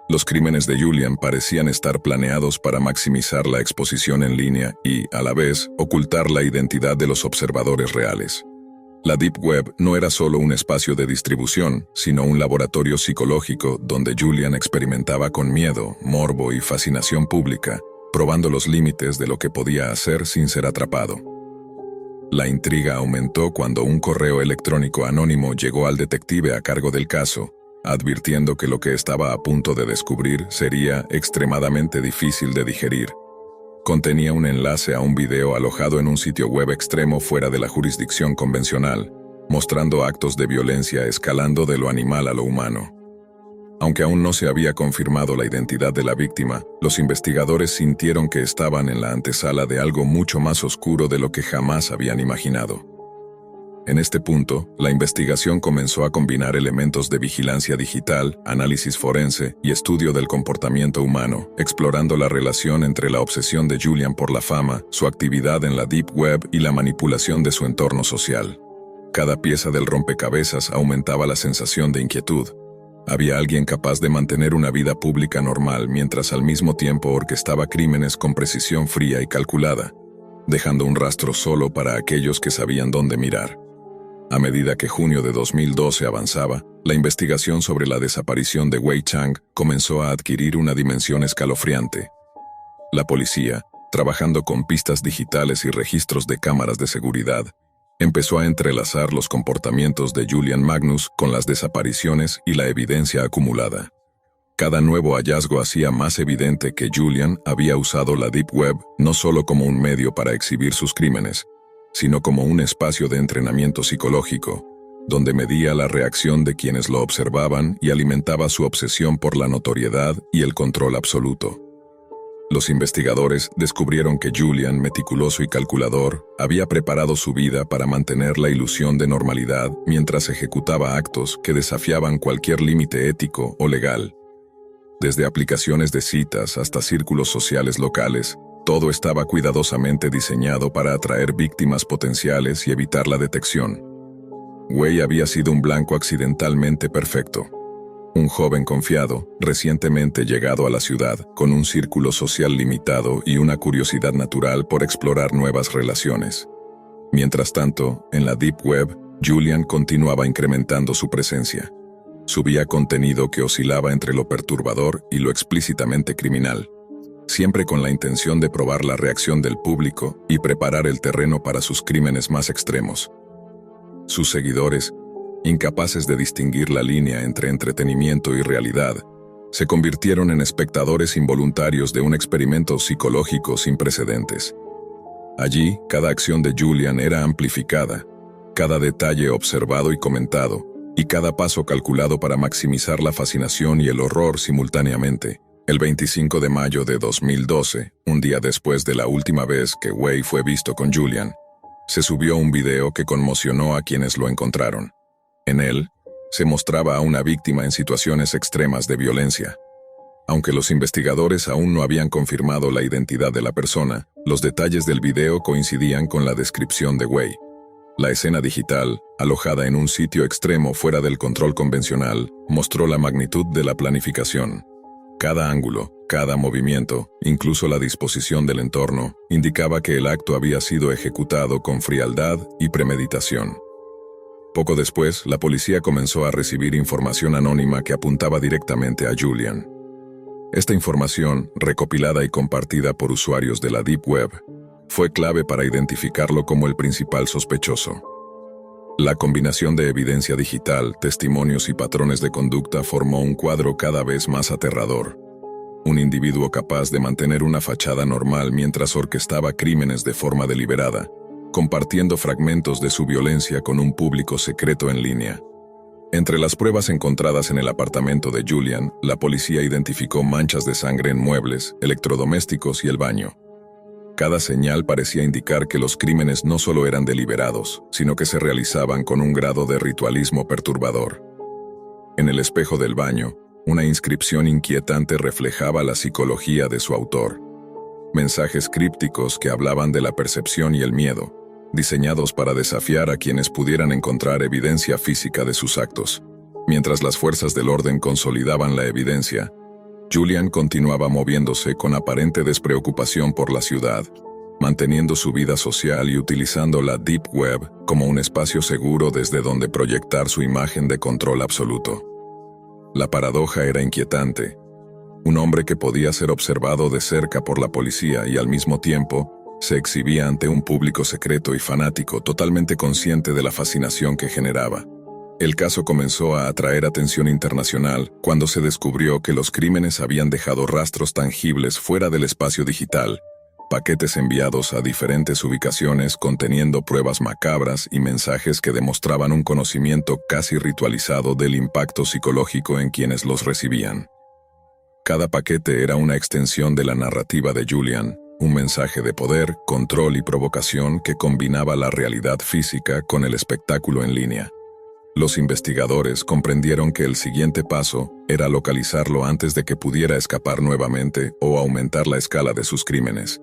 Los crímenes de Julian parecían estar planeados para maximizar la exposición en línea y, a la vez, ocultar la identidad de los observadores reales. La Deep Web no era solo un espacio de distribución, sino un laboratorio psicológico donde Julian experimentaba con miedo, morbo y fascinación pública, probando los límites de lo que podía hacer sin ser atrapado. La intriga aumentó cuando un correo electrónico anónimo llegó al detective a cargo del caso, advirtiendo que lo que estaba a punto de descubrir sería extremadamente difícil de digerir. Contenía un enlace a un video alojado en un sitio web extremo fuera de la jurisdicción convencional, mostrando actos de violencia escalando de lo animal a lo humano. Aunque aún no se había confirmado la identidad de la víctima, los investigadores sintieron que estaban en la antesala de algo mucho más oscuro de lo que jamás habían imaginado. En este punto, la investigación comenzó a combinar elementos de vigilancia digital, análisis forense y estudio del comportamiento humano, explorando la relación entre la obsesión de Julian por la fama, su actividad en la Deep Web y la manipulación de su entorno social. Cada pieza del rompecabezas aumentaba la sensación de inquietud. Había alguien capaz de mantener una vida pública normal mientras al mismo tiempo orquestaba crímenes con precisión fría y calculada, dejando un rastro solo para aquellos que sabían dónde mirar. A medida que junio de 2012 avanzaba, la investigación sobre la desaparición de Wei Chang comenzó a adquirir una dimensión escalofriante. La policía, trabajando con pistas digitales y registros de cámaras de seguridad, Empezó a entrelazar los comportamientos de Julian Magnus con las desapariciones y la evidencia acumulada. Cada nuevo hallazgo hacía más evidente que Julian había usado la Deep Web no solo como un medio para exhibir sus crímenes, sino como un espacio de entrenamiento psicológico, donde medía la reacción de quienes lo observaban y alimentaba su obsesión por la notoriedad y el control absoluto. Los investigadores descubrieron que Julian, meticuloso y calculador, había preparado su vida para mantener la ilusión de normalidad mientras ejecutaba actos que desafiaban cualquier límite ético o legal. Desde aplicaciones de citas hasta círculos sociales locales, todo estaba cuidadosamente diseñado para atraer víctimas potenciales y evitar la detección. Wei había sido un blanco accidentalmente perfecto. Un joven confiado, recientemente llegado a la ciudad, con un círculo social limitado y una curiosidad natural por explorar nuevas relaciones. Mientras tanto, en la Deep Web, Julian continuaba incrementando su presencia. Subía contenido que oscilaba entre lo perturbador y lo explícitamente criminal, siempre con la intención de probar la reacción del público y preparar el terreno para sus crímenes más extremos. Sus seguidores, incapaces de distinguir la línea entre entretenimiento y realidad, se convirtieron en espectadores involuntarios de un experimento psicológico sin precedentes. Allí, cada acción de Julian era amplificada, cada detalle observado y comentado, y cada paso calculado para maximizar la fascinación y el horror simultáneamente. El 25 de mayo de 2012, un día después de la última vez que Wei fue visto con Julian, se subió un video que conmocionó a quienes lo encontraron. En él, se mostraba a una víctima en situaciones extremas de violencia. Aunque los investigadores aún no habían confirmado la identidad de la persona, los detalles del video coincidían con la descripción de Wei. La escena digital, alojada en un sitio extremo fuera del control convencional, mostró la magnitud de la planificación. Cada ángulo, cada movimiento, incluso la disposición del entorno, indicaba que el acto había sido ejecutado con frialdad y premeditación. Poco después, la policía comenzó a recibir información anónima que apuntaba directamente a Julian. Esta información, recopilada y compartida por usuarios de la Deep Web, fue clave para identificarlo como el principal sospechoso. La combinación de evidencia digital, testimonios y patrones de conducta formó un cuadro cada vez más aterrador. Un individuo capaz de mantener una fachada normal mientras orquestaba crímenes de forma deliberada, compartiendo fragmentos de su violencia con un público secreto en línea. Entre las pruebas encontradas en el apartamento de Julian, la policía identificó manchas de sangre en muebles, electrodomésticos y el baño. Cada señal parecía indicar que los crímenes no solo eran deliberados, sino que se realizaban con un grado de ritualismo perturbador. En el espejo del baño, una inscripción inquietante reflejaba la psicología de su autor. Mensajes crípticos que hablaban de la percepción y el miedo, diseñados para desafiar a quienes pudieran encontrar evidencia física de sus actos. Mientras las fuerzas del orden consolidaban la evidencia, Julian continuaba moviéndose con aparente despreocupación por la ciudad, manteniendo su vida social y utilizando la Deep Web como un espacio seguro desde donde proyectar su imagen de control absoluto. La paradoja era inquietante. Un hombre que podía ser observado de cerca por la policía y al mismo tiempo se exhibía ante un público secreto y fanático totalmente consciente de la fascinación que generaba. El caso comenzó a atraer atención internacional cuando se descubrió que los crímenes habían dejado rastros tangibles fuera del espacio digital, paquetes enviados a diferentes ubicaciones conteniendo pruebas macabras y mensajes que demostraban un conocimiento casi ritualizado del impacto psicológico en quienes los recibían. Cada paquete era una extensión de la narrativa de Julian, un mensaje de poder, control y provocación que combinaba la realidad física con el espectáculo en línea. Los investigadores comprendieron que el siguiente paso era localizarlo antes de que pudiera escapar nuevamente o aumentar la escala de sus crímenes.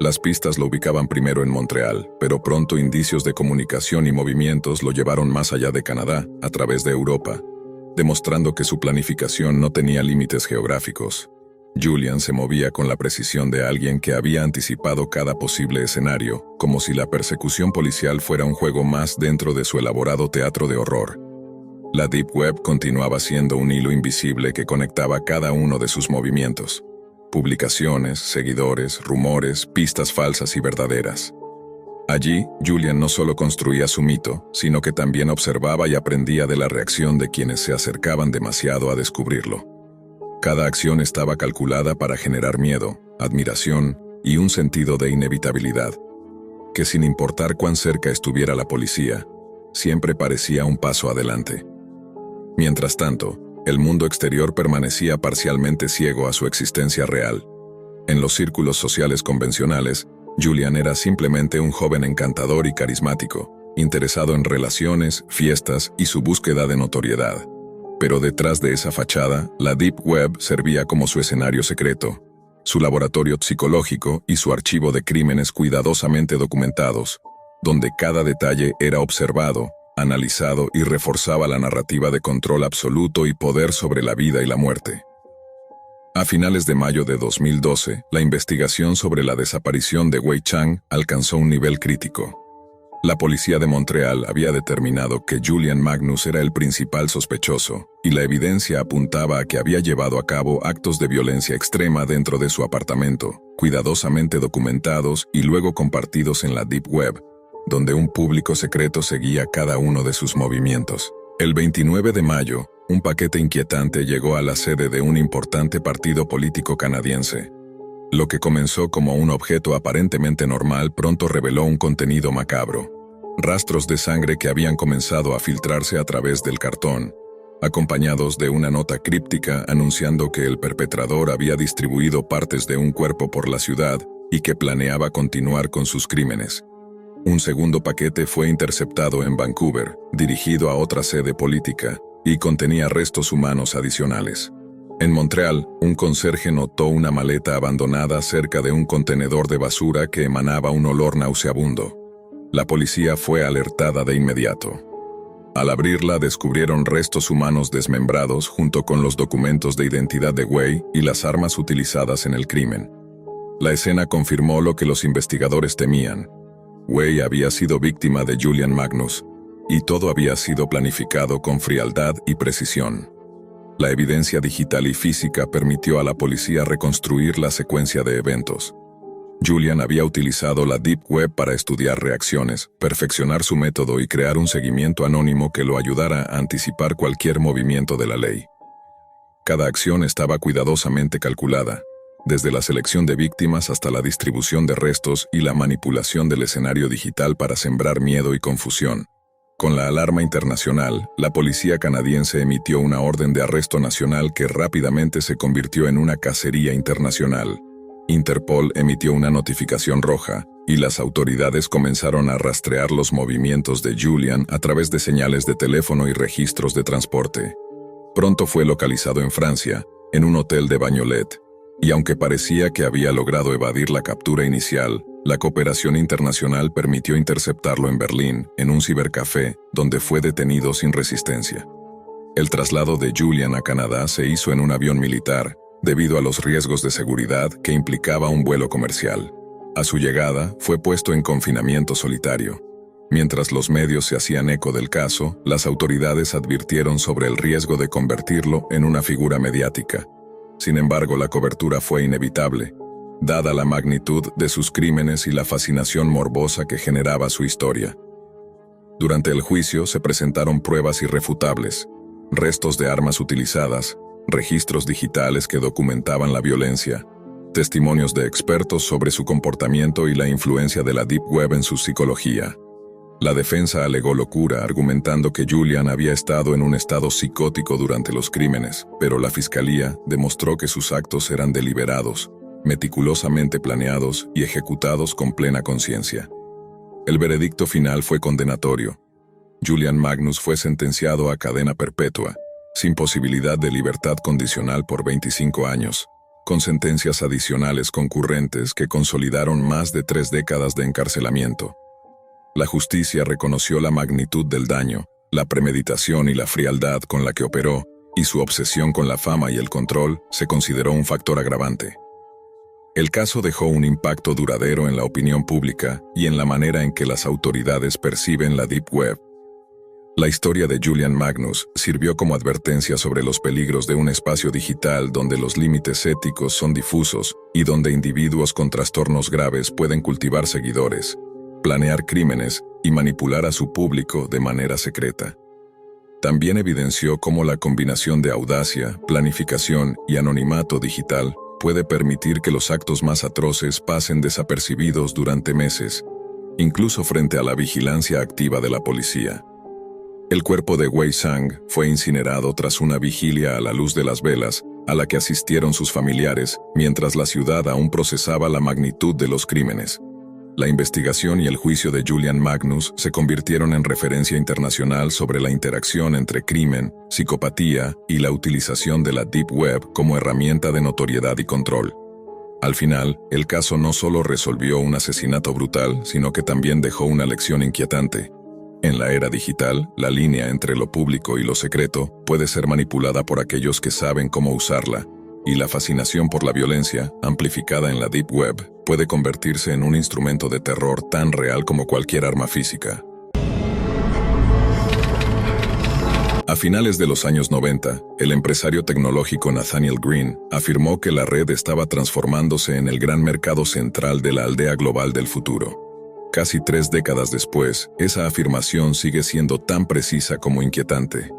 Las pistas lo ubicaban primero en Montreal, pero pronto indicios de comunicación y movimientos lo llevaron más allá de Canadá, a través de Europa, demostrando que su planificación no tenía límites geográficos. Julian se movía con la precisión de alguien que había anticipado cada posible escenario, como si la persecución policial fuera un juego más dentro de su elaborado teatro de horror. La Deep Web continuaba siendo un hilo invisible que conectaba cada uno de sus movimientos. Publicaciones, seguidores, rumores, pistas falsas y verdaderas. Allí, Julian no solo construía su mito, sino que también observaba y aprendía de la reacción de quienes se acercaban demasiado a descubrirlo. Cada acción estaba calculada para generar miedo, admiración y un sentido de inevitabilidad, que sin importar cuán cerca estuviera la policía, siempre parecía un paso adelante. Mientras tanto, el mundo exterior permanecía parcialmente ciego a su existencia real. En los círculos sociales convencionales, Julian era simplemente un joven encantador y carismático, interesado en relaciones, fiestas y su búsqueda de notoriedad. Pero detrás de esa fachada, la Deep Web servía como su escenario secreto, su laboratorio psicológico y su archivo de crímenes cuidadosamente documentados, donde cada detalle era observado, analizado y reforzaba la narrativa de control absoluto y poder sobre la vida y la muerte. A finales de mayo de 2012, la investigación sobre la desaparición de Wei Chang alcanzó un nivel crítico. La policía de Montreal había determinado que Julian Magnus era el principal sospechoso, y la evidencia apuntaba a que había llevado a cabo actos de violencia extrema dentro de su apartamento, cuidadosamente documentados y luego compartidos en la Deep Web, donde un público secreto seguía cada uno de sus movimientos. El 29 de mayo, un paquete inquietante llegó a la sede de un importante partido político canadiense. Lo que comenzó como un objeto aparentemente normal pronto reveló un contenido macabro. Rastros de sangre que habían comenzado a filtrarse a través del cartón, acompañados de una nota críptica anunciando que el perpetrador había distribuido partes de un cuerpo por la ciudad y que planeaba continuar con sus crímenes. Un segundo paquete fue interceptado en Vancouver, dirigido a otra sede política, y contenía restos humanos adicionales. En Montreal, un conserje notó una maleta abandonada cerca de un contenedor de basura que emanaba un olor nauseabundo. La policía fue alertada de inmediato. Al abrirla, descubrieron restos humanos desmembrados junto con los documentos de identidad de Wei y las armas utilizadas en el crimen. La escena confirmó lo que los investigadores temían. Wei había sido víctima de Julian Magnus, y todo había sido planificado con frialdad y precisión. La evidencia digital y física permitió a la policía reconstruir la secuencia de eventos. Julian había utilizado la Deep Web para estudiar reacciones, perfeccionar su método y crear un seguimiento anónimo que lo ayudara a anticipar cualquier movimiento de la ley. Cada acción estaba cuidadosamente calculada, desde la selección de víctimas hasta la distribución de restos y la manipulación del escenario digital para sembrar miedo y confusión. Con la alarma internacional, la policía canadiense emitió una orden de arresto nacional que rápidamente se convirtió en una cacería internacional. Interpol emitió una notificación roja, y las autoridades comenzaron a rastrear los movimientos de Julian a través de señales de teléfono y registros de transporte. Pronto fue localizado en Francia, en un hotel de Bagnolet, y aunque parecía que había logrado evadir la captura inicial, la cooperación internacional permitió interceptarlo en Berlín, en un cibercafé, donde fue detenido sin resistencia. El traslado de Julian a Canadá se hizo en un avión militar, debido a los riesgos de seguridad que implicaba un vuelo comercial. A su llegada, fue puesto en confinamiento solitario. Mientras los medios se hacían eco del caso, las autoridades advirtieron sobre el riesgo de convertirlo en una figura mediática. Sin embargo, la cobertura fue inevitable, dada la magnitud de sus crímenes y la fascinación morbosa que generaba su historia. Durante el juicio se presentaron pruebas irrefutables, restos de armas utilizadas, registros digitales que documentaban la violencia, testimonios de expertos sobre su comportamiento y la influencia de la Deep Web en su psicología. La defensa alegó locura, argumentando que Julian había estado en un estado psicótico durante los crímenes, pero la fiscalía demostró que sus actos eran deliberados, meticulosamente planeados y ejecutados con plena conciencia. El veredicto final fue condenatorio. Julian Magnus fue sentenciado a cadena perpetua, sin posibilidad de libertad condicional por 25 años, con sentencias adicionales concurrentes que consolidaron más de 3 décadas de encarcelamiento. La justicia reconoció la magnitud del daño, la premeditación y la frialdad con la que operó, y su obsesión con la fama y el control se consideró un factor agravante. El caso dejó un impacto duradero en la opinión pública y en la manera en que las autoridades perciben la Deep Web. La historia de Julian Magnus sirvió como advertencia sobre los peligros de un espacio digital donde los límites éticos son difusos y donde individuos con trastornos graves pueden cultivar seguidores, planear crímenes y manipular a su público de manera secreta. También evidenció cómo la combinación de audacia, planificación y anonimato digital puede permitir que los actos más atroces pasen desapercibidos durante meses, incluso frente a la vigilancia activa de la policía. El cuerpo de Wei Zhang fue incinerado tras una vigilia a la luz de las velas, a la que asistieron sus familiares, mientras la ciudad aún procesaba la magnitud de los crímenes. La investigación y el juicio de Julian Magnus se convirtieron en referencia internacional sobre la interacción entre crimen, psicopatía y la utilización de la Deep Web como herramienta de notoriedad y control. Al final, el caso no solo resolvió un asesinato brutal, sino que también dejó una lección inquietante. En la era digital, la línea entre lo público y lo secreto puede ser manipulada por aquellos que saben cómo usarla, y la fascinación por la violencia, amplificada en la Deep Web, puede convertirse en un instrumento de terror tan real como cualquier arma física. A finales de los años 90, el empresario tecnológico Nathaniel Green afirmó que la red estaba transformándose en el gran mercado central de la aldea global del futuro. Casi 3 décadas después, esa afirmación sigue siendo tan precisa como inquietante.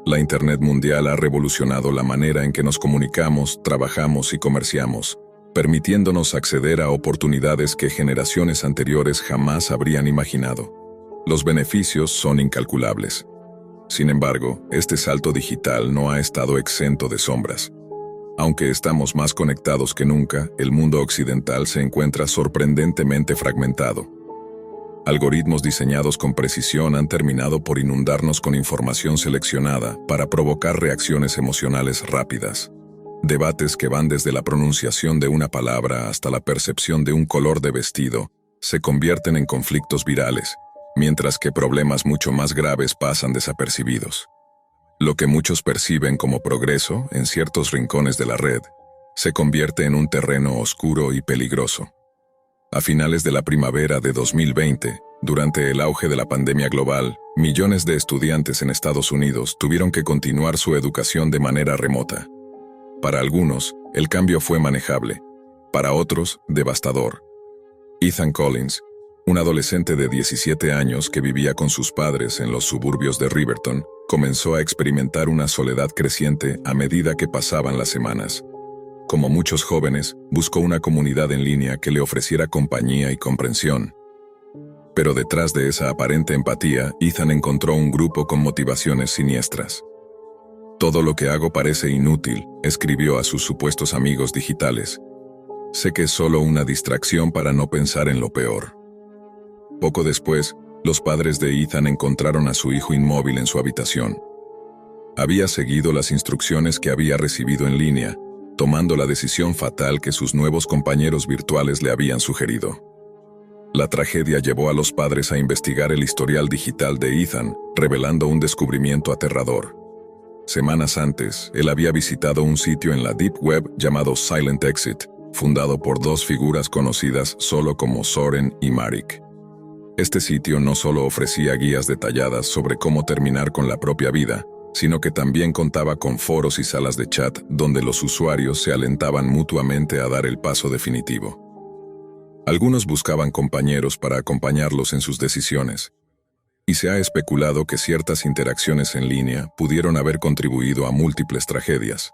La Internet mundial ha revolucionado la manera en que nos comunicamos, trabajamos y comerciamos, permitiéndonos acceder a oportunidades que generaciones anteriores jamás habrían imaginado. Los beneficios son incalculables. Sin embargo, este salto digital no ha estado exento de sombras. Aunque estamos más conectados que nunca, el mundo occidental se encuentra sorprendentemente fragmentado. Algoritmos diseñados con precisión han terminado por inundarnos con información seleccionada para provocar reacciones emocionales rápidas. Debates que van desde la pronunciación de una palabra hasta la percepción de un color de vestido se convierten en conflictos virales, mientras que problemas mucho más graves pasan desapercibidos. Lo que muchos perciben como progreso en ciertos rincones de la red se convierte en un terreno oscuro y peligroso. A finales de la primavera de 2020, durante el auge de la pandemia global, millones de estudiantes en Estados Unidos tuvieron que continuar su educación de manera remota. Para algunos, el cambio fue manejable, para otros, devastador. Ethan Collins, un adolescente de 17 años que vivía con sus padres en los suburbios de Riverton, comenzó a experimentar una soledad creciente a medida que pasaban las semanas. Como muchos jóvenes, buscó una comunidad en línea que le ofreciera compañía y comprensión. Pero detrás de esa aparente empatía, Ethan encontró un grupo con motivaciones siniestras. «Todo lo que hago parece inútil», escribió a sus supuestos amigos digitales. «Sé que es solo una distracción para no pensar en lo peor». Poco después, los padres de Ethan encontraron a su hijo inmóvil en su habitación. Había seguido las instrucciones que había recibido en línea, tomando la decisión fatal que sus nuevos compañeros virtuales le habían sugerido. La tragedia llevó a los padres a investigar el historial digital de Ethan, revelando un descubrimiento aterrador. Semanas antes, él había visitado un sitio en la Deep Web llamado Silent Exit, fundado por 2 figuras conocidas solo como Soren y Marek. Este sitio no solo ofrecía guías detalladas sobre cómo terminar con la propia vida, sino que también contaba con foros y salas de chat donde los usuarios se alentaban mutuamente a dar el paso definitivo. Algunos buscaban compañeros para acompañarlos en sus decisiones, y se ha especulado que ciertas interacciones en línea pudieron haber contribuido a múltiples tragedias.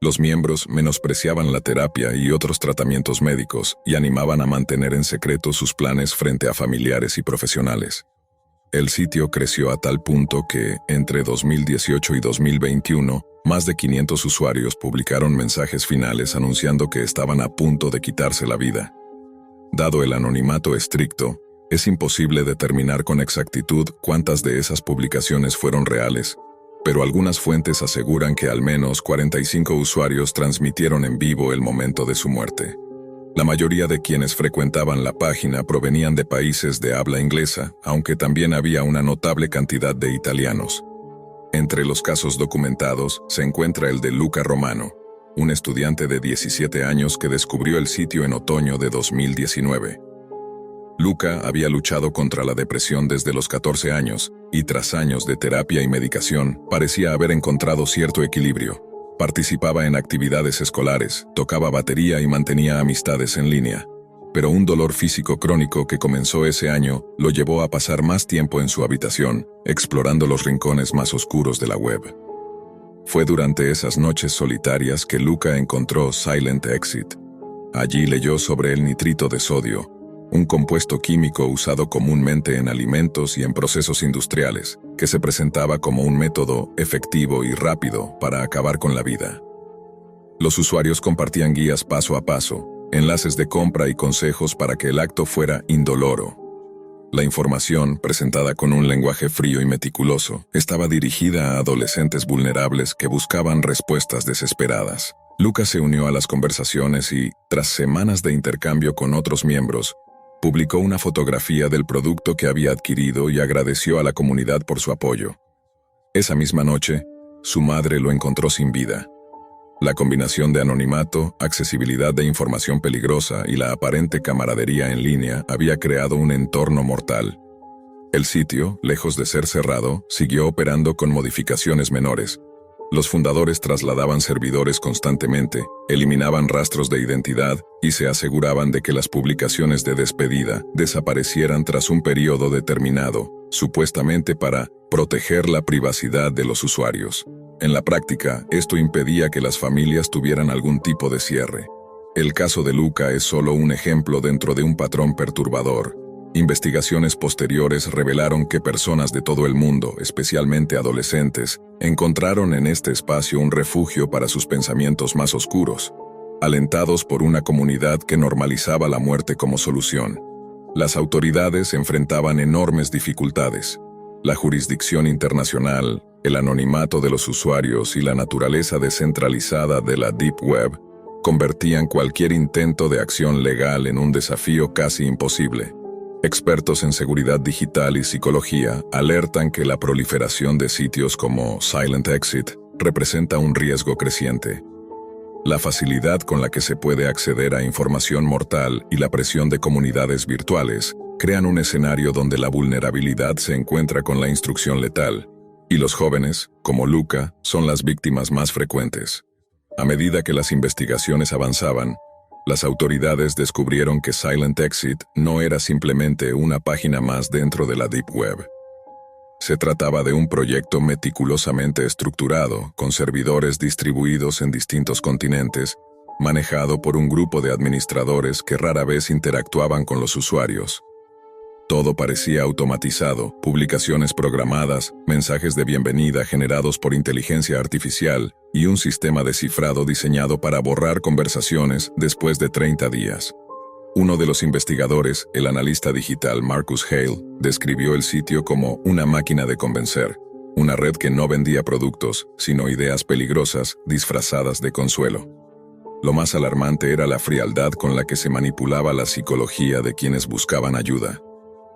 Los miembros menospreciaban la terapia y otros tratamientos médicos y animaban a mantener en secreto sus planes frente a familiares y profesionales. El sitio creció a tal punto que, entre 2018 y 2021, más de 500 usuarios publicaron mensajes finales anunciando que estaban a punto de quitarse la vida. Dado el anonimato estricto, es imposible determinar con exactitud cuántas de esas publicaciones fueron reales, pero algunas fuentes aseguran que al menos 45 usuarios transmitieron en vivo el momento de su muerte. La mayoría de quienes frecuentaban la página provenían de países de habla inglesa, aunque también había una notable cantidad de italianos. Entre los casos documentados se encuentra el de Luca Romano, un estudiante de 17 años que descubrió el sitio en otoño de 2019. Luca había luchado contra la depresión desde los 14 años, y tras años de terapia y medicación, parecía haber encontrado cierto equilibrio. Participaba en actividades escolares, tocaba batería y mantenía amistades en línea. pero un dolor físico crónico que comenzó ese año lo llevó a pasar más tiempo en su habitación, explorando los rincones más oscuros de la web. Fue durante esas noches solitarias que Luca encontró Silent Exit. Allí leyó sobre el nitrito de sodio, un compuesto químico usado comúnmente en alimentos y en procesos industriales, que se presentaba como un método efectivo y rápido para acabar con la vida. Los usuarios compartían guías paso a paso, enlaces de compra y consejos para que el acto fuera indoloro. La información, presentada con un lenguaje frío y meticuloso, estaba dirigida a adolescentes vulnerables que buscaban respuestas desesperadas. Luca se unió a las conversaciones y, tras semanas de intercambio con otros miembros, publicó una fotografía del producto que había adquirido y agradeció a la comunidad por su apoyo. Esa misma noche, su madre lo encontró sin vida. La combinación de anonimato, accesibilidad de información peligrosa y la aparente camaradería en línea había creado un entorno mortal. El sitio, lejos de ser cerrado, siguió operando con modificaciones menores. Los fundadores trasladaban servidores constantemente, eliminaban rastros de identidad y se aseguraban de que las publicaciones de despedida desaparecieran tras un periodo determinado, supuestamente para proteger la privacidad de los usuarios. En la práctica, esto impedía que las familias tuvieran algún tipo de cierre. El caso de Luca es solo un ejemplo dentro de un patrón perturbador. Investigaciones posteriores revelaron que personas de todo el mundo, especialmente adolescentes, encontraron en este espacio un refugio para sus pensamientos más oscuros, alentados por una comunidad que normalizaba la muerte como solución. Las autoridades enfrentaban enormes dificultades. La jurisdicción internacional, el anonimato de los usuarios y la naturaleza descentralizada de la Deep Web convertían cualquier intento de acción legal en un desafío casi imposible. Expertos en seguridad digital y psicología alertan que la proliferación de sitios como Silent Exit representa un riesgo creciente. La facilidad con la que se puede acceder a información mortal y la presión de comunidades virtuales crean un escenario donde la vulnerabilidad se encuentra con la instrucción letal, y los jóvenes, como Luca, son las víctimas más frecuentes. A medida que las investigaciones avanzaban, las autoridades descubrieron que Silent Exit no era simplemente una página más dentro de la Deep Web. Se trataba de un proyecto meticulosamente estructurado, con servidores distribuidos en distintos continentes, manejado por un grupo de administradores que rara vez interactuaban con los usuarios. Todo parecía automatizado, publicaciones programadas, mensajes de bienvenida generados por inteligencia artificial y un sistema de cifrado diseñado para borrar conversaciones después de 30 días. Uno de los investigadores, el analista digital Marcus Hale, describió el sitio como una máquina de convencer, una red que no vendía productos, sino ideas peligrosas disfrazadas de consuelo. Lo más alarmante era la frialdad con la que se manipulaba la psicología de quienes buscaban ayuda.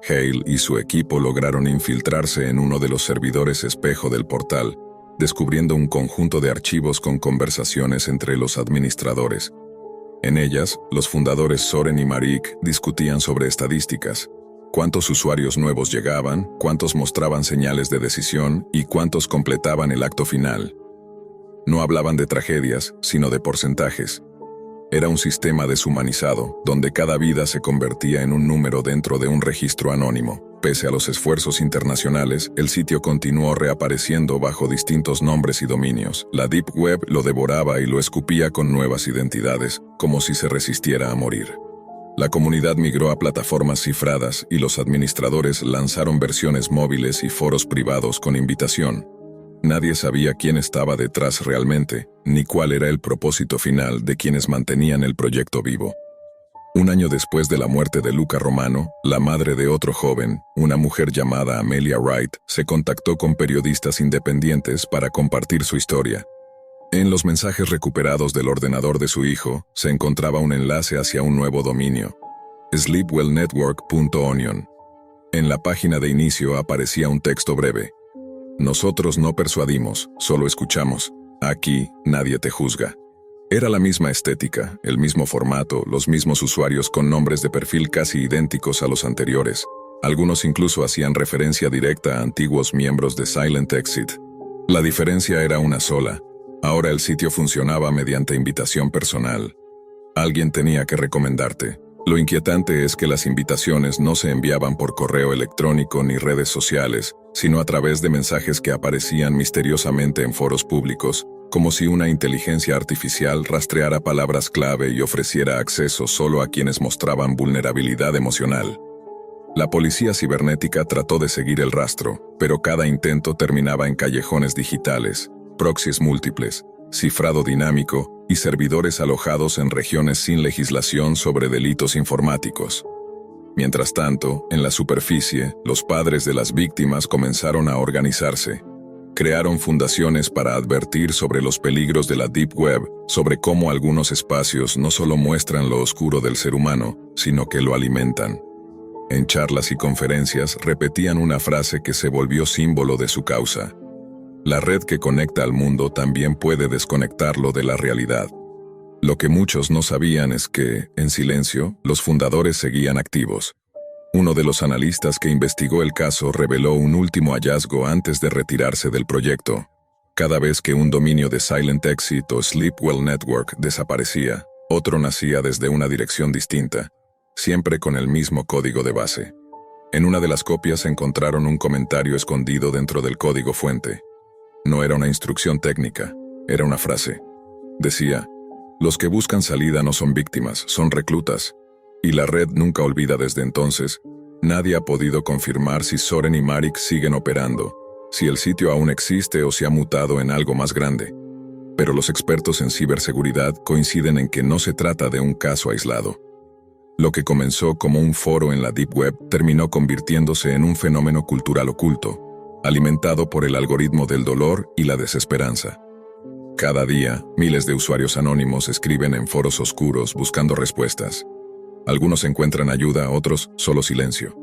Hale y su equipo lograron infiltrarse en uno de los servidores espejo del portal, descubriendo un conjunto de archivos con conversaciones entre los administradores. En ellas, los fundadores Soren y Marik discutían sobre estadísticas, cuántos usuarios nuevos llegaban, cuántos mostraban señales de decisión y cuántos completaban el acto final. No hablaban de tragedias, sino de porcentajes. Era un sistema deshumanizado, donde cada vida se convertía en un número dentro de un registro anónimo. Pese a los esfuerzos internacionales, el sitio continuó reapareciendo bajo distintos nombres y dominios. La Deep Web lo devoraba y lo escupía con nuevas identidades, como si se resistiera a morir. La comunidad migró a plataformas cifradas y los administradores lanzaron versiones móviles y foros privados con invitación. Nadie sabía quién estaba detrás realmente, ni cuál era el propósito final de quienes mantenían el proyecto vivo. Un año después de la muerte de Luca Romano, la madre de otro joven, una mujer llamada Amelia Wright, se contactó con periodistas independientes para compartir su historia. En los mensajes recuperados del ordenador de su hijo, se encontraba un enlace hacia un nuevo dominio, sleepwellnetwork.onion. En la página de inicio aparecía un texto breve. Nosotros no persuadimos, solo escuchamos. Aquí, nadie te juzga. Era la misma estética, el mismo formato, los mismos usuarios con nombres de perfil casi idénticos a los anteriores. Algunos incluso hacían referencia directa a antiguos miembros de Silent Exit. La diferencia era una sola. Ahora el sitio funcionaba mediante invitación personal. Alguien tenía que recomendarte. Lo inquietante es que las invitaciones no se enviaban por correo electrónico ni redes sociales, sino a través de mensajes que aparecían misteriosamente en foros públicos, como si una inteligencia artificial rastreara palabras clave y ofreciera acceso solo a quienes mostraban vulnerabilidad emocional. La policía cibernética trató de seguir el rastro, pero cada intento terminaba en callejones digitales, proxies múltiples, cifrado dinámico y servidores alojados en regiones sin legislación sobre delitos informáticos. Mientras tanto, en la superficie, los padres de las víctimas comenzaron a organizarse. Crearon fundaciones para advertir sobre los peligros de la Deep Web, sobre cómo algunos espacios no solo muestran lo oscuro del ser humano, sino que lo alimentan. En charlas y conferencias repetían una frase que se volvió símbolo de su causa: la red que conecta al mundo también puede desconectarlo de la realidad. Lo que muchos no sabían es que, en silencio, los fundadores seguían activos. Uno de los analistas que investigó el caso reveló un último hallazgo antes de retirarse del proyecto. Cada vez que un dominio de Silent Exit o Sleepwell Network desaparecía, otro nacía desde una dirección distinta, siempre con el mismo código de base. En una de las copias encontraron un comentario escondido dentro del código fuente. No era una instrucción técnica, era una frase. Decía: los que buscan salida no son víctimas, son reclutas. Y la red nunca olvida. Desde entonces, nadie ha podido confirmar si Soren y Marik siguen operando, si el sitio aún existe o si ha mutado en algo más grande. Pero los expertos en ciberseguridad coinciden en que no se trata de un caso aislado. Lo que comenzó como un foro en la Deep Web terminó convirtiéndose en un fenómeno cultural oculto, alimentado por el algoritmo del dolor y la desesperanza. Cada día, miles de usuarios anónimos escriben en foros oscuros buscando respuestas. Algunos encuentran ayuda, otros solo silencio.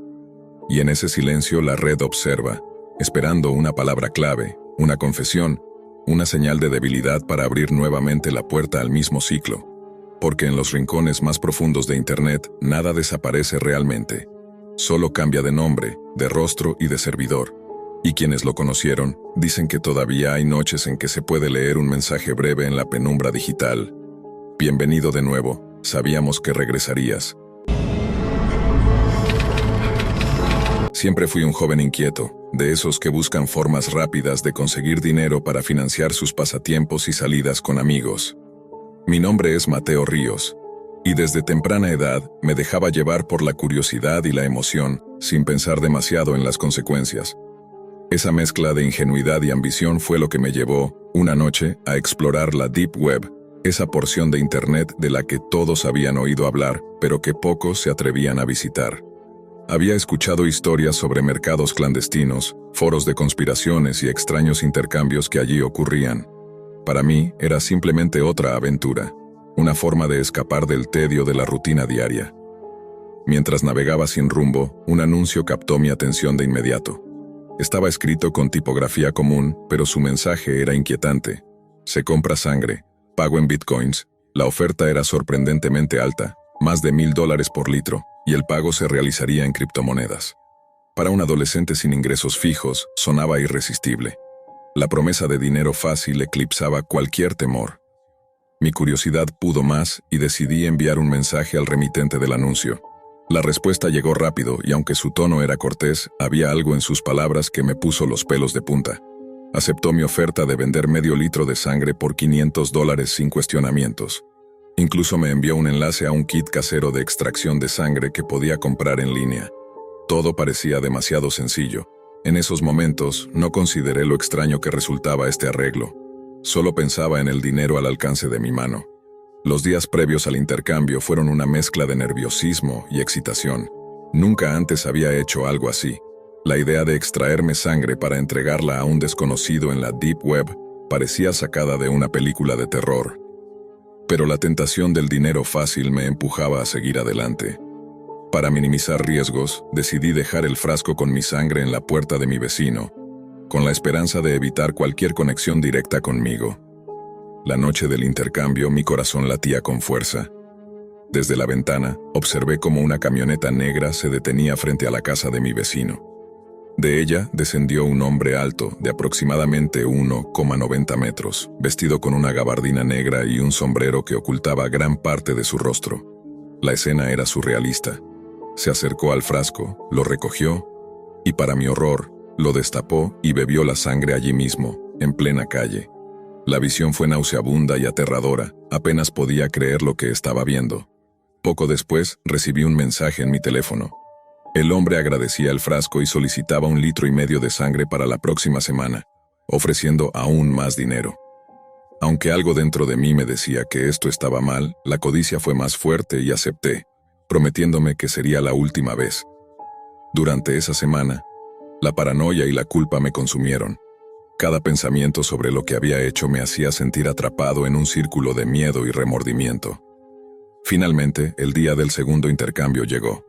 Y en ese silencio la red observa, esperando una palabra clave, una confesión, una señal de debilidad para abrir nuevamente la puerta al mismo ciclo. Porque en los rincones más profundos de Internet nada desaparece realmente. Solo cambia de nombre, de rostro y de servidor. Y quienes lo conocieron dicen que todavía hay noches en que se puede leer un mensaje breve en la penumbra digital. Bienvenido de nuevo, sabíamos que regresarías. Siempre fui un joven inquieto, de esos que buscan formas rápidas de conseguir dinero para financiar sus pasatiempos y salidas con amigos. Mi nombre es Mateo Ríos, y desde temprana edad me dejaba llevar por la curiosidad y la emoción, sin pensar demasiado en las consecuencias. Esa mezcla de ingenuidad y ambición fue lo que me llevó, una noche, a explorar la Deep Web, esa porción de Internet de la que todos habían oído hablar, pero que pocos se atrevían a visitar. Había escuchado historias sobre mercados clandestinos, foros de conspiraciones y extraños intercambios que allí ocurrían. Para mí, era simplemente otra aventura, una forma de escapar del tedio de la rutina diaria. Mientras navegaba sin rumbo, un anuncio captó mi atención de inmediato. Estaba escrito con tipografía común, pero su mensaje era inquietante. Se compra sangre, pago en bitcoins. La oferta era sorprendentemente alta, más de $1,000 por litro, y el pago se realizaría en criptomonedas. Para un adolescente sin ingresos fijos, sonaba irresistible. La promesa de dinero fácil eclipsaba cualquier temor. Mi curiosidad pudo más y decidí enviar un mensaje al remitente del anuncio. La respuesta llegó rápido y aunque su tono era cortés, había algo en sus palabras que me puso los pelos de punta. Aceptó mi oferta de vender medio litro de sangre por $500 sin cuestionamientos. Incluso me envió un enlace a un kit casero de extracción de sangre que podía comprar en línea. Todo parecía demasiado sencillo. En esos momentos, no consideré lo extraño que resultaba este arreglo. Solo pensaba en el dinero al alcance de mi mano. Los días previos al intercambio fueron una mezcla de nerviosismo y excitación. Nunca antes había hecho algo así. La idea de extraerme sangre para entregarla a un desconocido en la Deep Web parecía sacada de una película de terror. Pero la tentación del dinero fácil me empujaba a seguir adelante. Para minimizar riesgos, decidí dejar el frasco con mi sangre en la puerta de mi vecino, con la esperanza de evitar cualquier conexión directa conmigo. La noche del intercambio, mi corazón latía con fuerza. Desde la ventana, observé cómo una camioneta negra se detenía frente a la casa de mi vecino. De ella descendió un hombre alto, de aproximadamente 1,90 metros, vestido con una gabardina negra y un sombrero que ocultaba gran parte de su rostro. La escena era surrealista. Se acercó al frasco, lo recogió y, para mi horror, lo destapó y bebió la sangre allí mismo, en plena calle. La visión fue nauseabunda y aterradora, apenas podía creer lo que estaba viendo. Poco después, recibí un mensaje en mi teléfono. El hombre agradecía el frasco y solicitaba 1,5 litros de sangre para la próxima semana, ofreciendo aún más dinero. Aunque algo dentro de mí me decía que esto estaba mal, la codicia fue más fuerte y acepté, prometiéndome que sería la última vez. Durante esa semana, la paranoia y la culpa me consumieron. Cada pensamiento sobre lo que había hecho me hacía sentir atrapado en un círculo de miedo y remordimiento. Finalmente, el día del segundo intercambio llegó.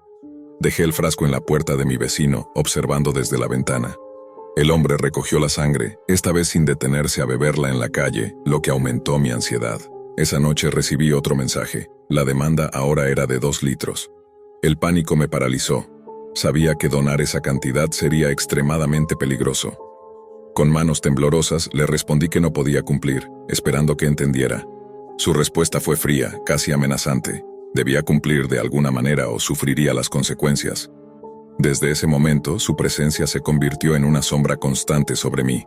Dejé el frasco en la puerta de mi vecino, observando desde la ventana. El hombre recogió la sangre, esta vez sin detenerse a beberla en la calle, lo que aumentó mi ansiedad. Esa noche recibí otro mensaje. La demanda ahora era de 2 litros. El pánico me paralizó. Sabía que donar esa cantidad sería extremadamente peligroso. Con manos temblorosas le respondí que no podía cumplir, esperando que entendiera. Su respuesta fue fría, casi amenazante. Debía cumplir de alguna manera o sufriría las consecuencias. Desde ese momento, su presencia se convirtió en una sombra constante sobre mí.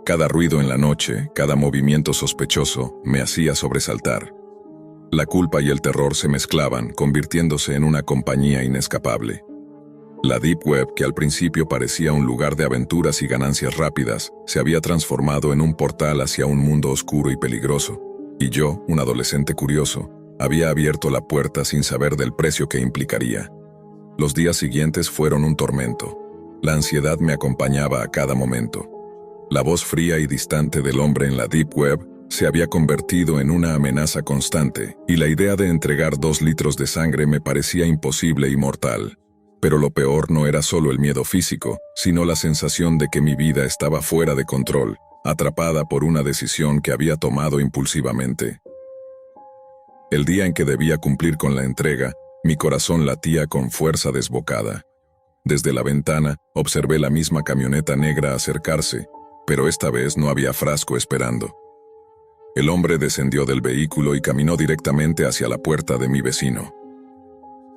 Cada ruido en la noche, cada movimiento sospechoso, me hacía sobresaltar. La culpa y el terror se mezclaban, convirtiéndose en una compañía inescapable. La Deep Web, que al principio parecía un lugar de aventuras y ganancias rápidas, se había transformado en un portal hacia un mundo oscuro y peligroso. Y yo, un adolescente curioso, había abierto la puerta sin saber del precio que implicaría. Los días siguientes fueron un tormento. La ansiedad me acompañaba a cada momento. La voz fría y distante del hombre en la Deep Web se había convertido en una amenaza constante, y la idea de entregar 2 litros de sangre me parecía imposible y mortal. Pero lo peor no era solo el miedo físico, sino la sensación de que mi vida estaba fuera de control, atrapada por una decisión que había tomado impulsivamente. El día en que debía cumplir con la entrega, mi corazón latía con fuerza desbocada. Desde la ventana, observé la misma camioneta negra acercarse, pero esta vez no había frasco esperando. El hombre descendió del vehículo y caminó directamente hacia la puerta de mi vecino.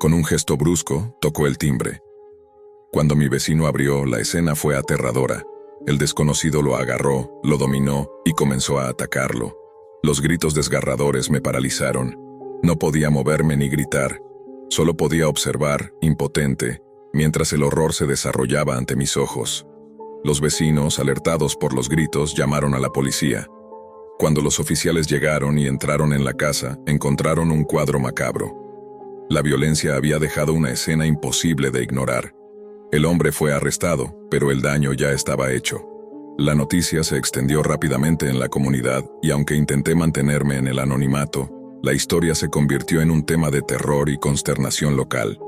Con un gesto brusco, tocó el timbre. Cuando mi vecino abrió, la escena fue aterradora. El desconocido lo agarró, lo dominó y comenzó a atacarlo. Los gritos desgarradores me paralizaron. No podía moverme ni gritar. Solo podía observar, impotente, mientras el horror se desarrollaba ante mis ojos. Los vecinos, alertados por los gritos, llamaron a la policía. Cuando los oficiales llegaron y entraron en la casa, encontraron un cuadro macabro. La violencia había dejado una escena imposible de ignorar. El hombre fue arrestado, pero el daño ya estaba hecho. La noticia se extendió rápidamente en la comunidad y aunque intenté mantenerme en el anonimato, la historia se convirtió en un tema de terror y consternación local.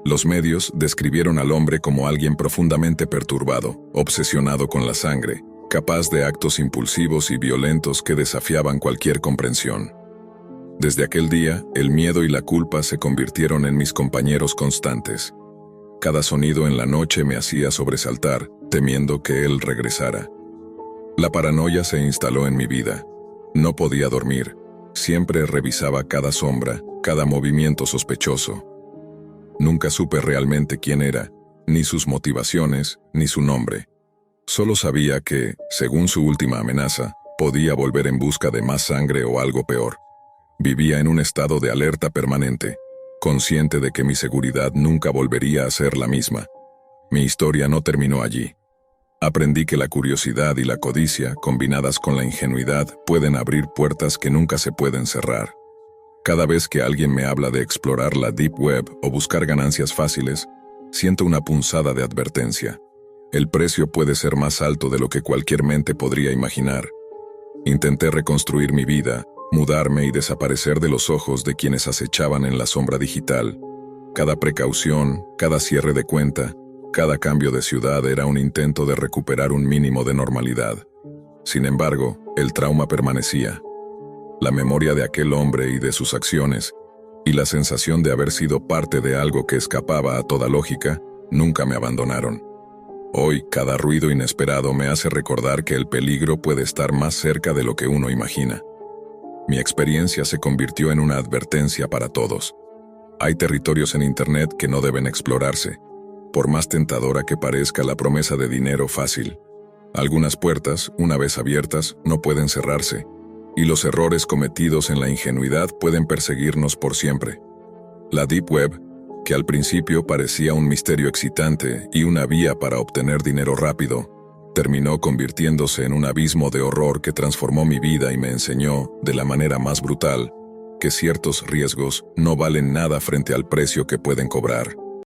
Los medios describieron al hombre como alguien profundamente perturbado, obsesionado con la sangre, capaz de actos impulsivos y violentos que desafiaban cualquier comprensión. Desde aquel día, el miedo y la culpa se convirtieron en mis compañeros constantes. Cada sonido en la noche me hacía sobresaltar, temiendo que él regresara. La paranoia se instaló en mi vida. No podía dormir. Siempre revisaba cada sombra, cada movimiento sospechoso. Nunca supe realmente quién era, ni sus motivaciones, ni su nombre. Solo sabía que, según su última amenaza, podía volver en busca de más sangre o algo peor. Vivía en un estado de alerta permanente, consciente de que mi seguridad nunca volvería a ser la misma. Mi historia no terminó allí. Aprendí que la curiosidad y la codicia, combinadas con la ingenuidad, pueden abrir puertas que nunca se pueden cerrar. Cada vez que alguien me habla de explorar la Deep Web o buscar ganancias fáciles, siento una punzada de advertencia. El precio puede ser más alto de lo que cualquier mente podría imaginar. Intenté reconstruir mi vida, mudarme y desaparecer de los ojos de quienes acechaban en la sombra digital. Cada precaución, cada cierre de cuenta, cada cambio de ciudad era un intento de recuperar un mínimo de normalidad. Sin embargo, el trauma permanecía. La memoria de aquel hombre y de sus acciones, y la sensación de haber sido parte de algo que escapaba a toda lógica, nunca me abandonaron. Hoy, cada ruido inesperado me hace recordar que el peligro puede estar más cerca de lo que uno imagina. Mi experiencia se convirtió en una advertencia para todos. Hay territorios en Internet que no deben explorarse, por más tentadora que parezca la promesa de dinero fácil. Algunas puertas, una vez abiertas, no pueden cerrarse, y los errores cometidos en la ingenuidad pueden perseguirnos por siempre. La Deep Web, que al principio parecía un misterio excitante y una vía para obtener dinero rápido, terminó convirtiéndose en un abismo de horror que transformó mi vida y me enseñó, de la manera más brutal, que ciertos riesgos no valen nada frente al precio que pueden cobrar.